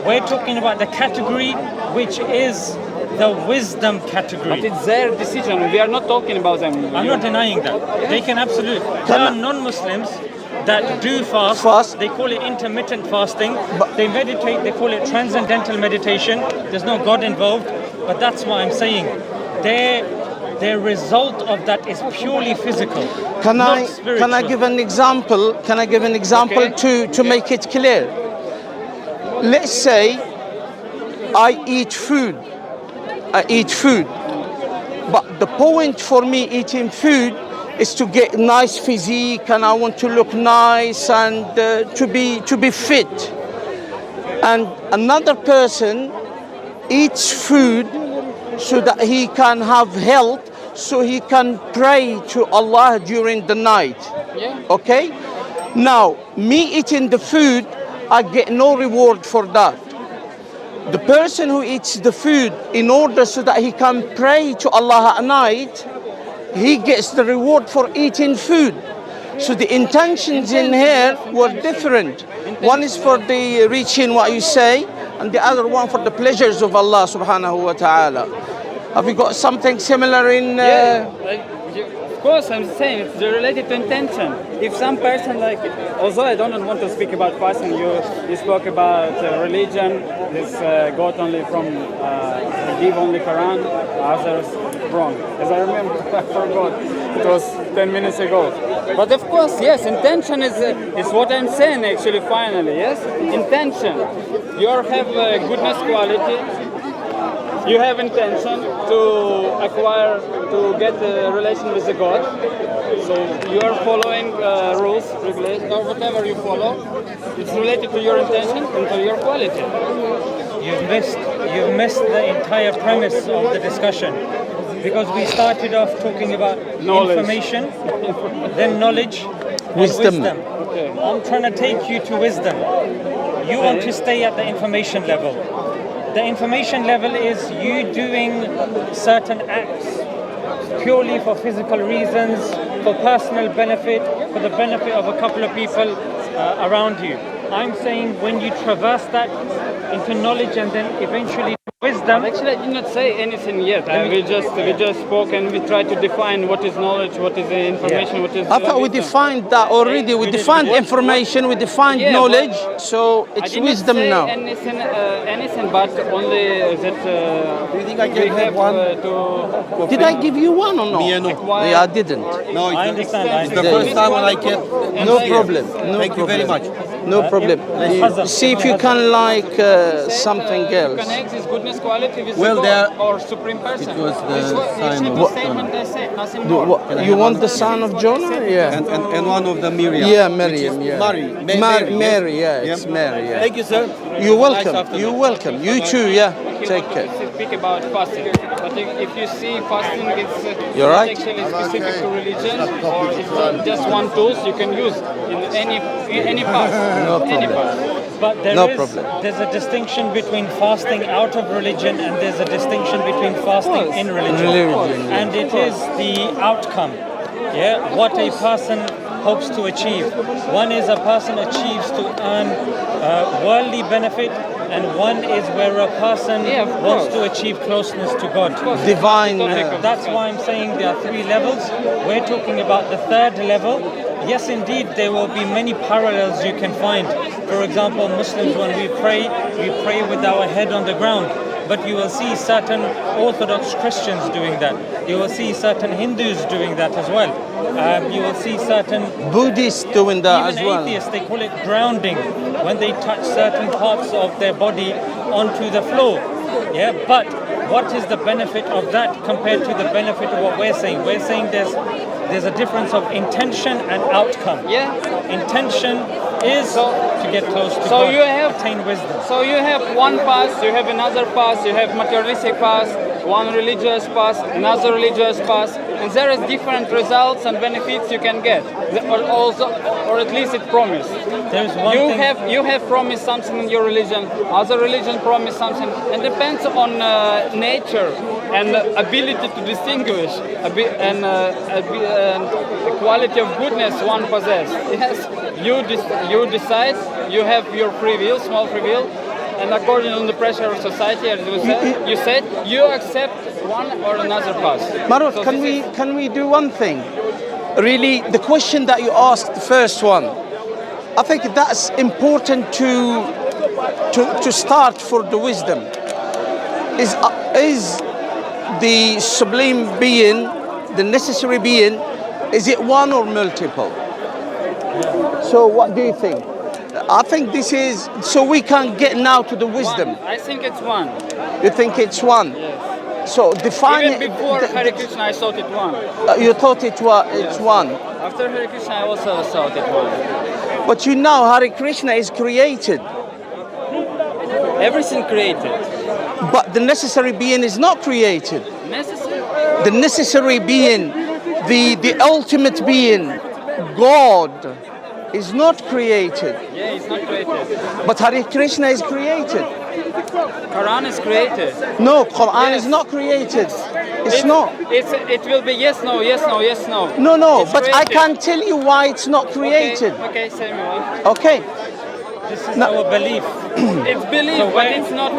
We're talking about the category which is the wisdom category. But it's their decision. We are not talking about them. I'm not denying that. They can absolutely. There are non-Muslims that do fast. They call it intermittent fasting. They meditate. They call it transcendental meditation. There's no God involved. But that's what I'm saying. Their result of that is purely physical. Can not I spiritual. give an example? Can I give an example to make it clear? Let's say I eat food. But the point for me eating food is to get nice physique, and I want to look nice and to be fit. And another person eats food so that he can have health, so he can pray to Allah during the night. Yeah. Okay? Now, me eating the food, I get no reward for that. The person who eats the food in order so that he can pray to Allah at night, he gets the reward for eating food. So the intentions in here were different. One is for the reaching what you say, and the other one for the pleasures of Allah subhanahu wa ta'ala. Have you got something similar in? Of course, I'm saying it's related to intention. If some person although I don't want to speak about fasting, you spoke about religion. This got only from give only Quran, others wrong. As I remember, I forgot. It was 10 minutes ago. But of course, yes, intention is what I'm saying actually. Finally, yes, intention. You have goodness quality. You have intention to acquire, to get a relation with the God. So you are following rules, regulations, or whatever you follow. It's related to your intention and to your quality. You've missed the entire premise of the discussion. Because we started off talking about knowledge. Information, then knowledge, wisdom. Okay. I'm trying to take you to wisdom. You want to stay at the information level. The information level is you doing certain acts purely for physical reasons, for personal benefit, for the benefit of a couple of people around you. I'm saying when you traverse that into knowledge and then eventually wisdom. Actually, I did not say anything yet. We just spoke and we tried to define what is knowledge, what is information, what is. I thought we defined that already. We defined information, we defined knowledge, so it's wisdom now. Anything, but only that. Do you think I can have one? Did I give you one or not? Yeah, I didn't. No, I understand. it's the first time when I get. No problem. No Thank you very much. No problem. See if you can like something else. Connect this goodness quality with Well, God or supreme person. It was the sign of statement I said, nothing more. You want the son of Jonah? Yeah. and one of the Miriam. Yeah, Miriam. Yeah. Mary. Yeah, it's Mary. Yeah. Thank you, sir. You're welcome. You're welcome. You too. Yeah. Take care. Speak about fasting, but if you see fasting, it's You're right. actually specific to religion, or it's not just one tool you can use in any fast. No problem. Any fast. But there's a distinction between fasting out of religion and there's a distinction between fasting in religion. And it is the outcome, what a person hopes to achieve. One is a person achieves to earn worldly benefit, and one is where a person wants to achieve closeness to God. Divine. That's why I'm saying there are three levels. We're talking about the third level. Yes, indeed, there will be many parallels you can find. For example, Muslims, when we pray with our head on the ground. But you will see certain Orthodox Christians doing that. You will see certain Hindus doing that as well. You will see certain Buddhists doing that as even well. atheists, they call it grounding, when they touch certain parts of their body onto the floor. But what is the benefit of that compared to the benefit of what we're saying? We're saying there's a difference of intention and outcome. Intention is to get close to God, attain wisdom. So you have one path, you have another path, you have materialistic path, one religious path, another religious path, and there is different results and benefits you can get, or at least it's promised. There's one thing. You have promised something in your religion, other religion promised something, and depends on nature and ability to distinguish and the quality of goodness one possesses. Yes, you decide. You have your free will, small free will, and according to the pressure of society, as you said, you accept one or another path. Maruf, can we do one thing? Really, the question that you asked, the first one, I think that's important to start for the wisdom. Is the sublime being, the necessary being, is it one or multiple? So what do you think? I think this is, so we can get now to the wisdom. I think it's one. You think it's one? Yes. So define Even before Hare Krishna, I thought it one. You thought it's one. After Hare Krishna, I also thought it one. But you know, Hare Krishna is created. Everything created. But the necessary being is not created. Necessary? The necessary being, the ultimate being, God, is not created. Yeah, it's not created. But Hare Krishna is created. Quran is created. No, Quran is not created. It's not. It will be yes, no, yes, no, yes, no. No, It's but I created. can't tell you why it's not created. Okay, say me why. Okay. This is our belief. It's belief, So but why- it's not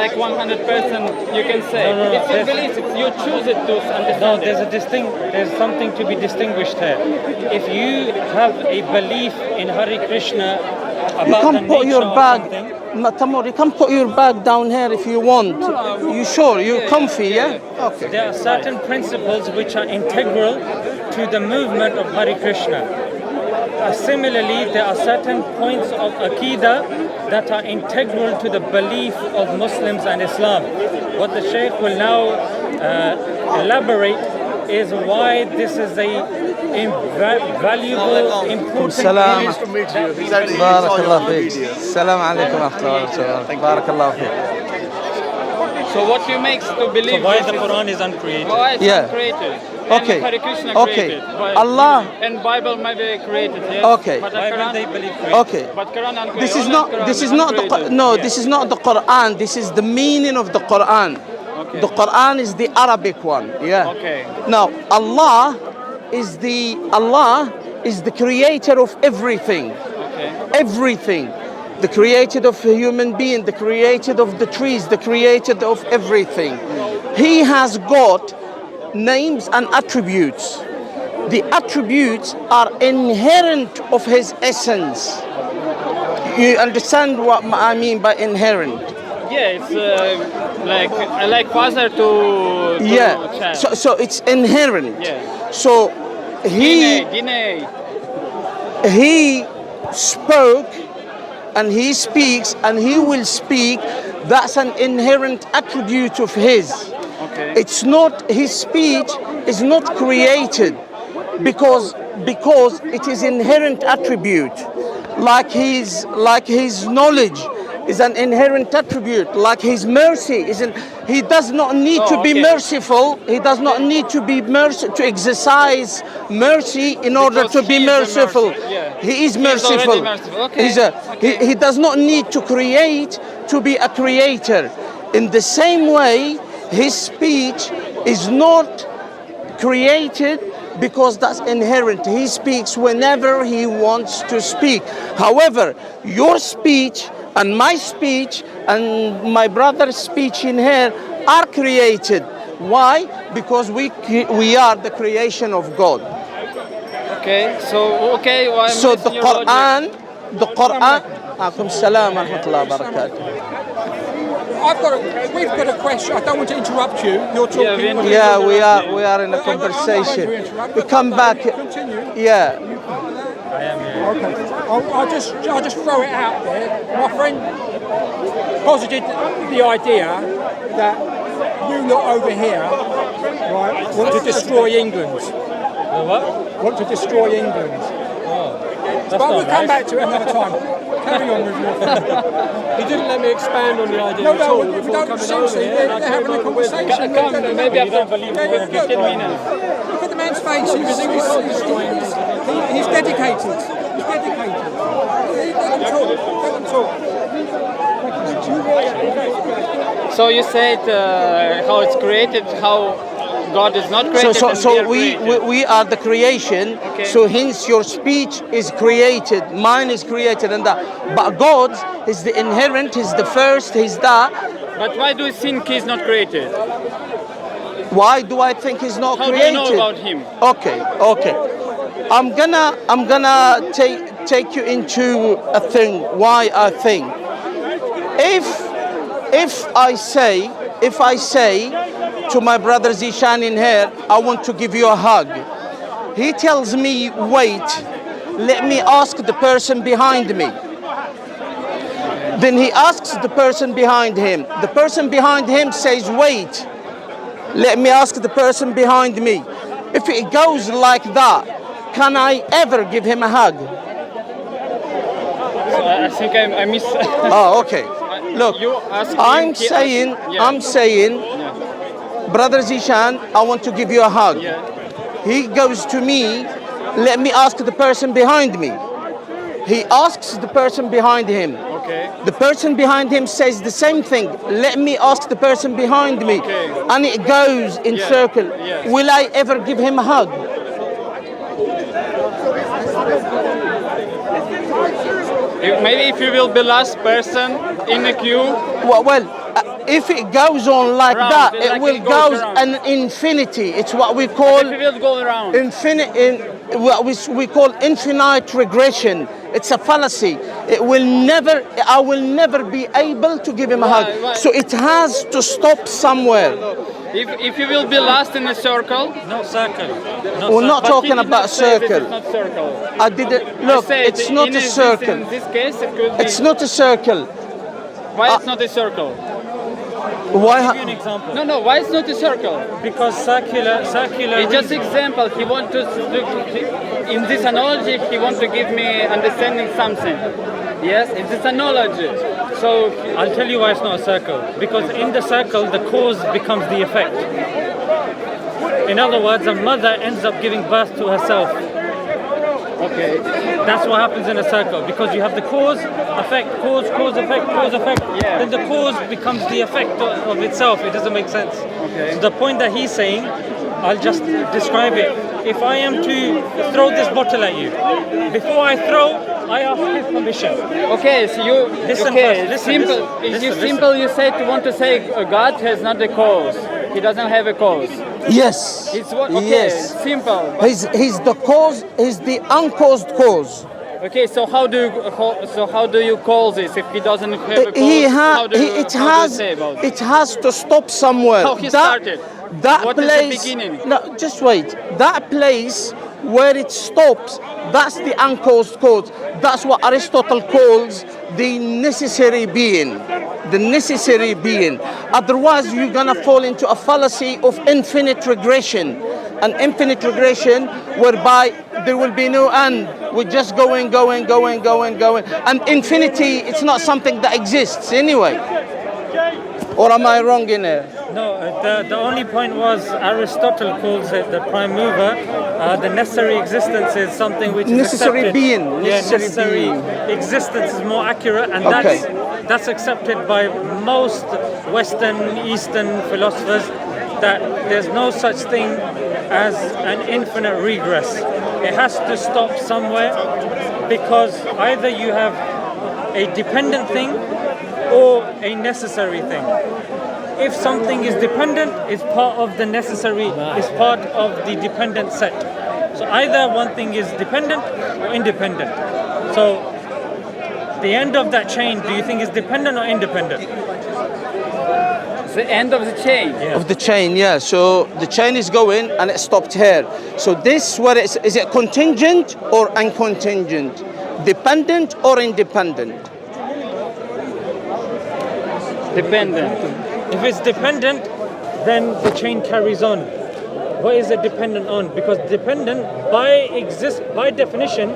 like 100% you can say. No, it's your there's- belief. You choose it to understand. No, it. there's something to be distinguished here. If you have a belief in Hare Krishna You about the can put nature your of bag, something, Tamur, you can put your bag down here if you want. You sure? You're comfy, yeah? Okay. there are certain principles which are integral to the movement of Hare Krishna. Similarly, there are certain points of Aqidah that are integral to the belief of Muslims and Islam. What the Shaykh will now elaborate is why this is a valuable, important Salam. issue. بارك الله فيك. السلام عليكم ورحمة الله وبركاته. بارك الله فيك. So what you makes to So believe why this the is- Quran is uncreated? why it's Yeah. created? Okay. And Hare Krishna Okay. created. But Allah- and Bible might be created. Yes. Okay. But the Why Quran, will they believe created? Okay. But Quran uncreated. This is Only not. Quran This is not the. uncreated. No, this is not the Quran. This is the meaning of the Quran. Okay. The Quran is the Arabic one. Yeah. Okay. Now Allah is the creator of everything. Okay. Everything. The creator of a human being, the creator of the trees, the creator of everything. He has got names and attributes. The attributes are inherent of his essence. You understand what I mean by inherent? Yeah, it's like father to Yeah. child. So it's inherent. Yeah. So DNA. he spoke and he speaks and he will speak. That's an inherent attribute of his. Okay. It's not, his speech is not created because it is inherent attribute. Like his knowledge is an inherent attribute. Like his mercy he does not need to be okay. merciful. He does not need to be to exercise mercy in order Because to be he is the merciful. mercy, yeah. He is He is already merciful. merciful. Okay. He does not need to create to be a creator. In the same way, his speech is not created because that's inherent. He speaks whenever he wants to speak. However, your speech and my speech and my brother's speech in here are created. Why? Because we are the creation of God. Okay. So well, I'm So the listening your logic. Quran. Alaykum salam wa rahmatullahi wa barakatuh. We've got a question. I don't want to interrupt you. You're talking. Yeah, we are in a conversation. We come back. Continue. Yeah. Okay. I'll just throw it out there. My friend posited the idea that you lot over here, right, want to destroy England. What? Want to destroy England. But we'll come back to it another time. Carry on with your thing. He didn't let me expand on the idea at No, all we before don't coming seriously. over here. They're and I having came a over with him. conversation. Maybe after don't believe we're gonna 15 minutes. Look at the man's face. He's dedicated. He's dedicated. Let him talk. Let him talk. So you said how it's created, how God is not created. and So are created. we are the creation. Okay. So hence your speech is created, mine is created, and that. But God's is the inherent, He's the first, He's that. But why do you think He's not created? Why do I think He's not How do created? you know about Him? Okay. I'm gonna take you into a thing. Why I think. If I say to my brother Zishan in here, I want to give you a hug. He tells me, wait, let me ask the person behind me. Then he asks the person behind him. The person behind him says, wait, let me ask the person behind me. If it goes like that, can I ever give him a hug? I think I miss. Oh, okay. Look, You ask him, I'm he saying, asks- yeah. Brother Zishan, I want to give you a hug. Yeah. He goes to me, let me ask the person behind me. He asks the person behind him. Okay. The person behind him says the same thing. Let me ask the person behind me. Okay. And it goes in Yeah. circle. Yeah. Will I ever give him a hug? Maybe if you will be last person in a queue. Well, if it goes on like Round, that, like it will it goes go around. an infinity. It's what we call If you will go around. what we call infinite regression. It's a fallacy. I will never be able to give him a hug. Why? So it has to stop somewhere. If you will be last in a circle. No circle. No We're not But he talking did about not say this circle. is not circle. I didn't I look. said It's not a circle. In this case, it could be. It's not a circle. Why it's not a circle? Why? I'll give you an example. No. Why it's not a circle? Because circular. It's just example. He want to in this analogy. He want to give me understanding something. Yes, it's this analogy. So I'll tell you why it's not a circle. Because in the circle, the cause becomes the effect. In other words, a mother ends up giving birth to herself. okay. That's what happens in a circle. Because you have the cause, effect, cause, effect, cause, effect. Yeah. Then the cause becomes the effect of itself. It doesn't make sense. Okay. So the point that he's saying, I'll just describe it. If I am to throw this bottle at you, before I throw, I ask his permission. Okay, so you Listen okay? first, listen, simple. listen, Is you listen, simple? You say to want to say God has not a cause. He doesn't have a cause. Yes. It's what? Okay, Yes. simple. He's the cause. He's the uncaused cause. Okay, so how do you call this if he doesn't have a cause? How do you say about it? It has to stop somewhere. How he started? That What is the place. beginning? No, just wait. That place where it stops, that's the uncaused cause. That's what Aristotle calls the necessary being. The necessary being. Otherwise, you're gonna fall into a fallacy of infinite regression. An infinite regression whereby there will be no end. We're just going. And infinity, it's not something that exists anyway. Or am I wrong in there? No, the only point was Aristotle calls it the prime mover. The necessary existence is something which is Necessary accepted. being, Yeah, necessary necessary being. existence is more accurate, and Okay. that's accepted by most Western, Eastern philosophers. That there's no such thing as an infinite regress. It has to stop somewhere, because either you have a dependent thing or a necessary thing. If something is dependent, it's part of the necessary, it's part of the dependent set. So either one thing is dependent or independent. So the end of that chain, do you think is dependent or independent? The end of the chain. Of the chain, yeah. So the chain is going and it stopped here. So this, where is it contingent or uncontingent? Dependent or independent? Dependent. If it's dependent, then the chain carries on. What is it dependent on? Because dependent by definition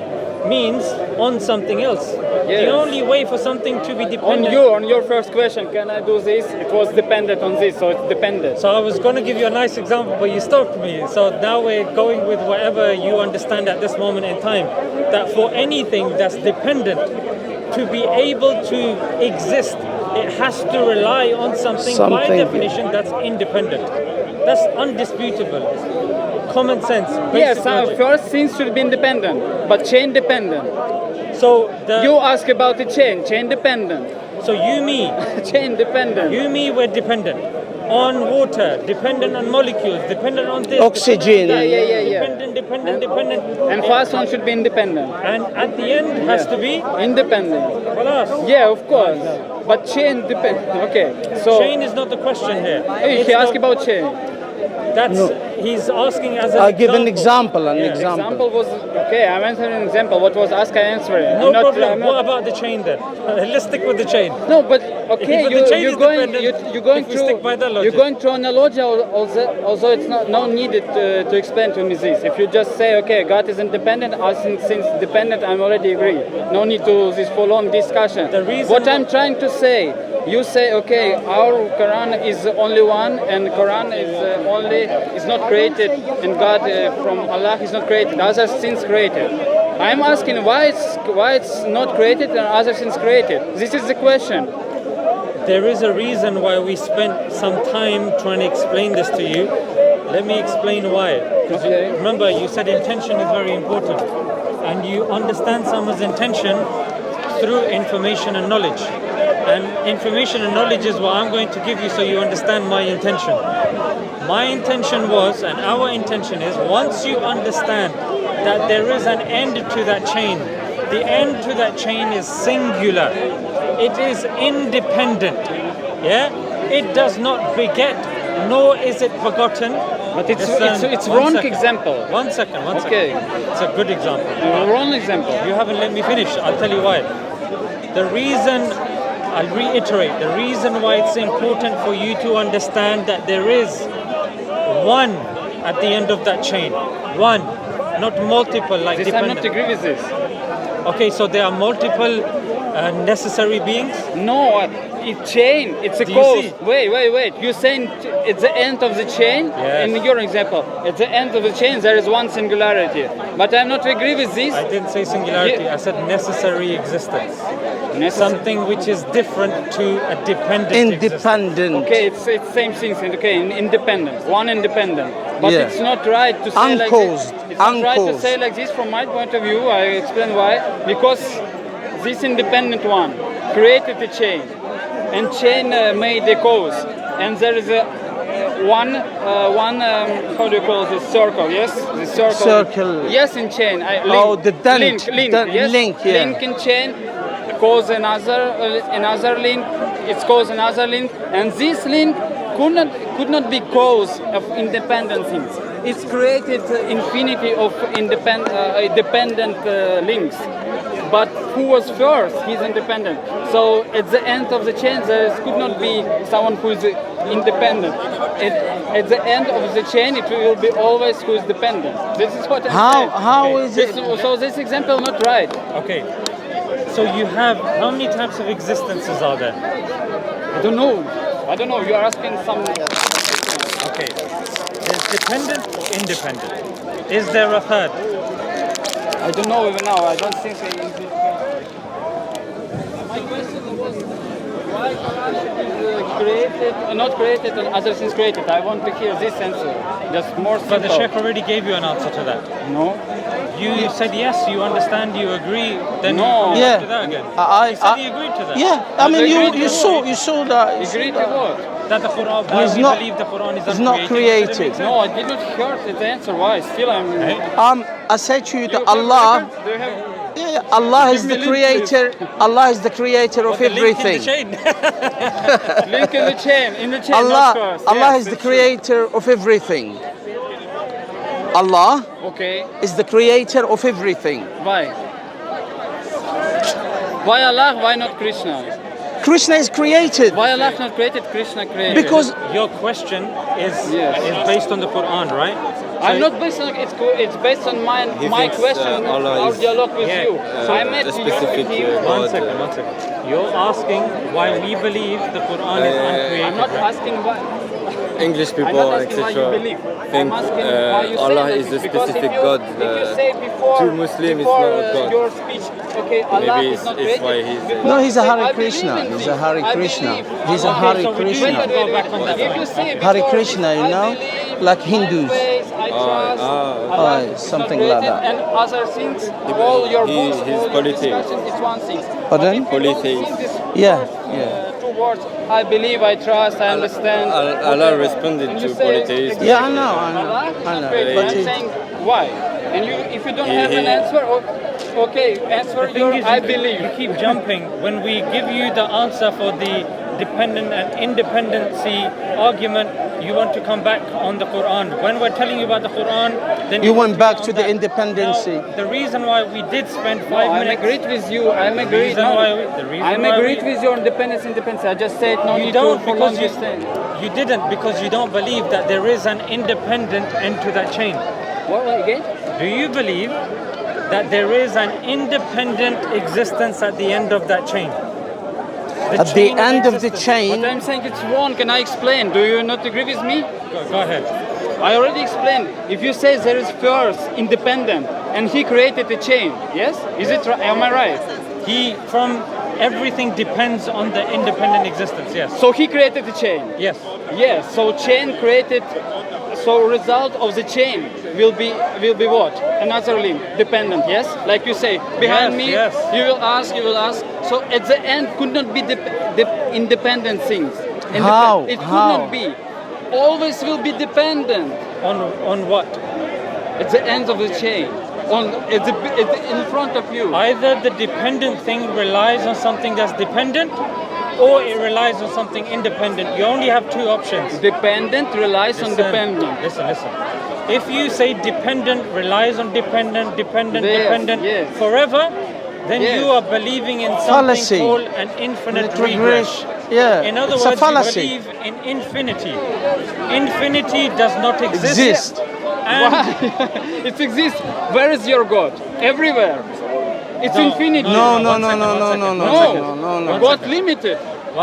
means on something else. Yes. The only way for something to be dependent. On your first question, can I do this? It was dependent on this, so it's dependent. So I was going to give you a nice example, but you stopped me. So now we're going with whatever you understand at this moment in time. That for anything that's dependent to be able to exist, it has to rely on something by definition that's independent. That's undisputable. Common sense. Yes, logic. first things should be independent, but chain dependent. So You ask about the chain dependent. So you, me, Chain dependent. we're dependent on water, dependent on molecules, dependent on this, Oxygen. dependent. And first one should be independent. And at the end has to be Independent. Khalas. Yeah, of course. But chain dependent. Okay, so Chain is not the question here. Hey, he asked about chain. He's asking as an I'll give an example. Example was okay. I answered an example. What was Aska answering? No problem. What about the chain then? Let's stick with the chain. No, but okay, If the chain is dependent, you're going if we through stick by that logic. you're going through analogy, although it's no needed to explain to me this. If you just say okay, God is independent, since dependent, I'm already agree. No need to this full on discussion. The reason what I'm trying to say, you say okay, our Quran is only one, and Quran is not created, and God from Allah is not created. Other things created. I'm asking why it's not created and other things created. This is the question. There is a reason why we spent some time trying to explain this to you. Let me explain why. Okay. Remember, you said intention is very important, and you understand someone's intention through information and knowledge. And information and knowledge is what I'm going to give you so you understand my intention. My intention was, and our intention is, once you understand that there is an end to that chain, the end to that chain is singular. It is independent. Yeah? It does not beget, nor is it begotten. But it's One wrong second. example. One second. Okay. It's a good example. Wrong example. You haven't let me finish. I'll tell you why. The reason, I'll reiterate, the reason why it's important for you to understand that there is one at the end of that chain. One, not multiple like This I'm not dependent. agree with this. Okay, so there are multiple necessary beings. No, it's chain. It's a Do you cause. see? Wait. You're saying it's the end of the chain. Yes. In your example, at the end of the chain there is one singularity. But I'm not agree with this. I didn't say singularity, Yeah. I said necessary existence. Necessary. Something which is different to a dependent existence. Independent. Okay, it's same thing. Okay, independent. One independent. But Yeah. it's not right to say like Uncaused. this. It's not right to Uncaused. say like this from my point of view. I explain why. Because this independent one created the chain, and chain made the cause, and there is a one how do you call this, circle? Yes, the circle. Circle. Yes, in chain. Oh, the dent. Link. Yes? Link, yeah. Link in chain cause another link. It's cause another link, and this link could not be cause of independent things. It's created infinity of dependent links. But who was first? He's independent. So at the end of the chain, there could not be someone who is independent. At the end of the chain, it will be always who is dependent. This is what I'm saying. How is it? So this example not right. Okay. So you have, how many types of existences are there? I don't know. You are asking some. Okay. There's dependent, independent. Is there a third? I don't know even now. I don't think. My question was why Quran is created, not created, and other things created. I want to hear this answer. Just more simple. But the Sheikh already gave you an answer to that. No. You said yes, you understand, you agree, then No. you Yeah. to that again. I- He said I- he agreed to that. Yeah, I mean, you saw that. Agree to what? That the Quran, why It's we not- believe the Quran is it's not uncreated. created. No, I did not hear the answer. Why? Still, I'm. I said to you You that have Allah, records? Do you have? yeah, Allah is Give the me link, creator. Allah is the creator of The link in everything. the chain. Link in the chain. In the chain. Allah, not first. Allah Yes, is the it's true. creator of everything. Allah Okay. is the creator of everything. Why? Why Allah? Why not Krishna? Krishna is created Why Allah not created? Krishna created. because Your question is Yes. based on the Quran, right? I'm not based on it's based on my thinks, question. Allah Our is- dialogue with Yeah. you. So I met the you specific, with you. God, One second. You're asking why we believe the Quran is uncreated. I'm not right? asking why. English I'm people, not asking why you etc. believe. think I'm asking why you say Allah that. is a Because specific if you, God. If you say before, to Muslim is before not God. your speech, okay, Allah Maybe is not it's created. why he's- Before No, you he's a say, Hare I believe Krishna. in He's this. a Hare I Krishna. believe. He's a Okay, Hare so we do Krishna. have to go back on that If you point. say Hare before Krishna, you I know, believe, like my Hindus. faith, I trust, ah. Allah Oh, is something not like created, that. And other things, all your he- books, his all your politics. discussions, it's one thing. Pardon? But if you don't Politics. think this Yeah, first, yeah. Two words, I believe, I trust, I understand. Allah whatever. responded And to you say polytheism. Yeah, I know. Allah is I not know. created. But I'm it- saying why? And you, if you don't have an he- answer, okay, answer The your thing is, I you believe. keep jumping. When we give you the answer for the dependent and independency argument, you want to come back on the Quran. When we're telling you about the Quran, then You want went to back go to on the that. independency. Now, the reason why we did spend No, 5 I'm minutes. agreed with you. I'm agreed. reason why we- the reason I'm why agreed we- with your independence. I just said no You need don't to prolong because this thing. you didn't because you don't believe that there is an independent end to that chain. What again? Do you believe that there is an independent existence at the end of that chain? At the chain end of the existence. But chain, I'm saying it's wrong. Can I explain? Do you not agree with me? Go ahead. I already explained. If you say there is first independent and he created a chain, yes? Is it right? Am I right? He from everything depends on the independent existence. Yes. So he created a chain. Yes. Yes. So chain created. So So result of the chain will be what? Another link, dependent. Yes, like you say, behind me, yes. you will ask. So at the end, could not be independent things. How? It could How? not be. Always will be dependent. On what? At the end of the chain, in front of you. Either the dependent thing relies on something that's dependent, or it relies on something independent. You only have two options. Dependent relies on dependent. Listen. If you say dependent relies on dependent, dependent yes. forever, then Yes. you are believing in something Fallacy. called an infinite regress. Regress. Yeah, In other it's words, a fallacy. you believe in infinity. Infinity does not Exist. And It exists. Where is your God? Everywhere. It's infinity. No. God limited.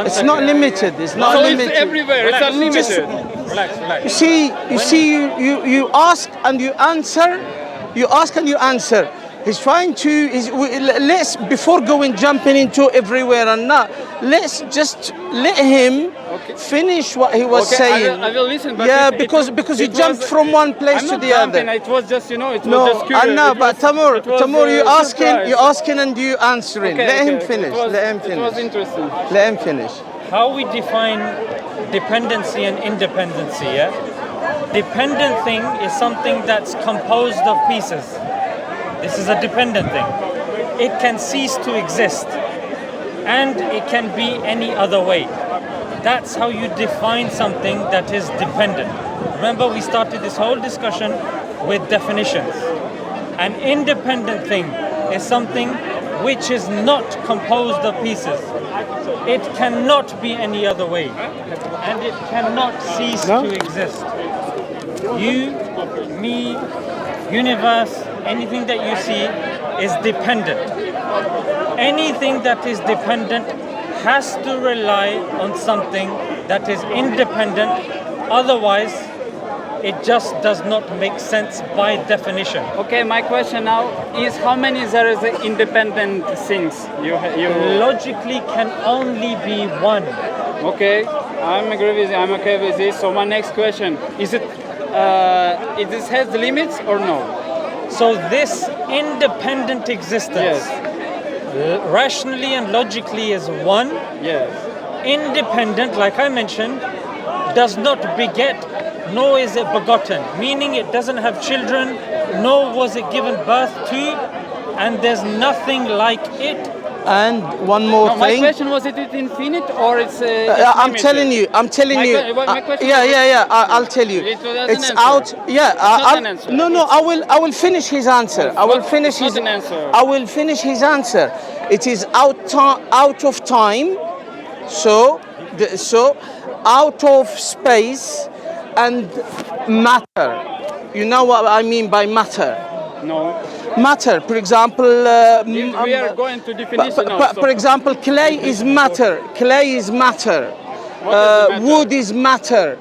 It's not limited. It's not So limited. it's everywhere. It's unlimited. relax. You see, you ask and you answer. You ask and you answer. He's trying to. Let's before jumping into everywhere and not. Let's just let him finish what he was saying. I will listen. But Yeah, it because you was- jumped from one place I'm to not the jumping. other. It was just it was No, just curious. I know, It but was- it was, Tamur, surprise. you asking and you answering. Okay, Let him okay. finish. Let him It was finish. interesting. Let him finish. How we define dependency and independency, yeah? Dependent thing is something that's composed of pieces. This is a dependent thing. It can cease to exist, and it can be any other way. That's how you define something that is dependent. Remember, we started this whole discussion with definitions. An independent thing is something which is not composed of pieces. It cannot be any other way, and it cannot cease to exist. You, me, universe, anything that you see is dependent. Anything that is dependent has to rely on something that is independent, otherwise it just does not make sense by definition. Okay, my question now is how many there is independent things you Logically can only be one. Okay, I'm okay with this. So my next question is it this has limits or no? So this independent existence, rationally and logically is one. Yes. Independent, like I mentioned, does not beget, nor is it begotten, meaning it doesn't have children, nor was it given birth to, and there's nothing like it. And one more No, my thing. question was, is it infinite or it's I'm limited? telling you. My question I'll tell you. It doesn't It's answer. out. Yeah. not an answer. No. I will finish his answer. I will finish not his. an answer. I will finish his answer. It is out of time. So out of space and matter. You know what I mean by matter? No. Matter, for example. We are going to definition now. For example, clay is matter. Clay is matter. What is matter? Wood is matter.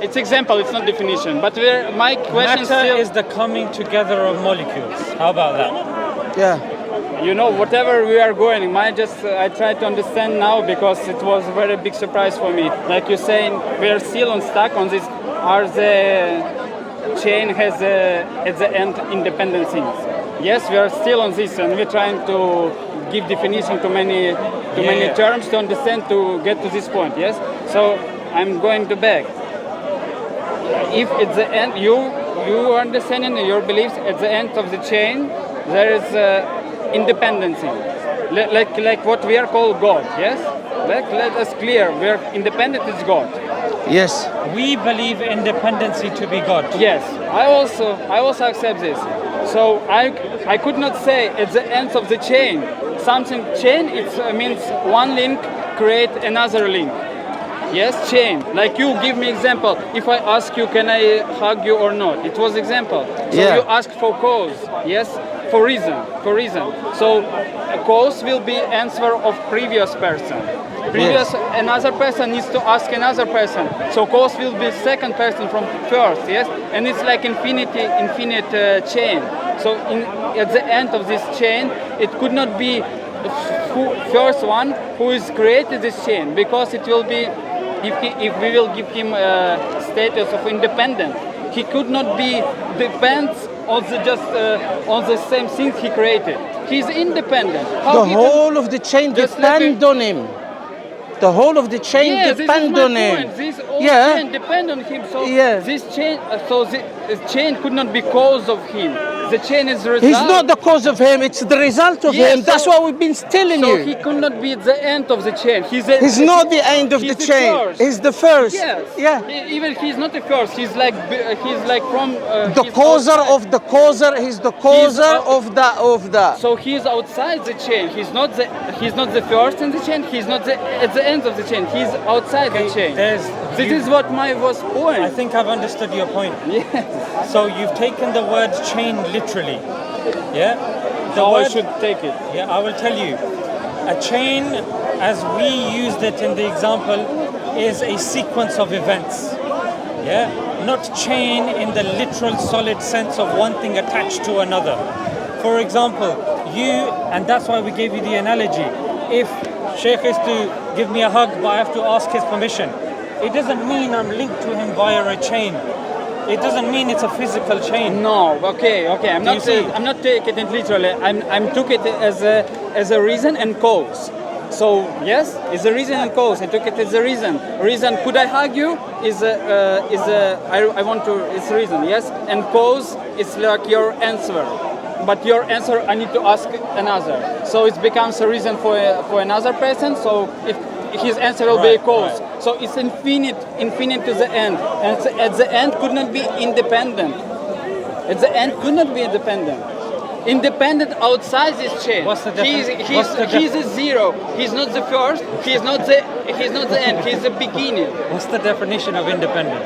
It's example, it's not definition. But my question Matter still is the coming together of molecules. How about that? Yeah. You know, whatever we are going, I try to understand now because it was a very big surprise for me. Like you're saying, we are still stuck on this. Are the chain has at the end independent things? Yes, we are still on this, and we're trying to give definition to many terms to understand to get to this point. Yes, so I'm going to back. If at the end you understanding your beliefs at the end of the chain, there is independency, like what we are called God. Yes, let us clear. We are independent is God. Yes. We believe independency to be God. Yes, I also accept this. So I could not say at the end of the chain something chain. It means one link create another link. Yes, chain. Like you give me example. If I ask you, can I hug you or not? It was example. So you ask for cause. Yes, for reason. So a cause will be answer of previous person. Another person needs to ask another person. So cause will be second person from first. Yes, and it's like infinite chain. So at the end of this chain, it could not be first one who is created this chain, because it will be if we will give him status of independent. He could not be depends on the same things he created. He's independent. The whole of the chain depend on him. The whole of the chain depend on him. This whole chain depend on him. So this chain could not be cause of him. The chain is the result. He's not the cause of him, it's the result of him. That's what we've been telling you. So he could not be the end of the chain. He's not the end of the chain. He's the first. Yes. Yeah. Even he's not the first. He's like from the causer of the causer. He's the causer of the. So he's outside the chain. He's not the first in the chain. He's not at the end of the chain. He's outside the chain. This is what my point. I think I've understood your point. Yes. So you've taken the word chain literally. Yeah? I should take it. Yeah, I will tell you. A chain, as we used it in the example, is a sequence of events. Yeah? Not chain in the literal solid sense of one thing attached to another. For example, and that's why we gave you the analogy. If Sheikh is to give me a hug, but I have to ask his permission, it doesn't mean I'm linked to him via a chain. It doesn't mean it's a physical chain. No, okay. I'm not taking it literally. I'm took it as a reason and cause. So yes, it's a reason and cause. I took it as a reason. Reason, could I hug you? I want to. It's reason. Yes, and cause is like your answer. But your answer, I need to ask another. So it becomes a reason for another person. So if his answer will be a cause. Right. So it's infinite to the end. And at the end could not be independent. At the end could not be independent. Independent outside this chain. What's the difference? He's a zero. He's not the first. He's not the end. He's the beginning. What's the definition of independent?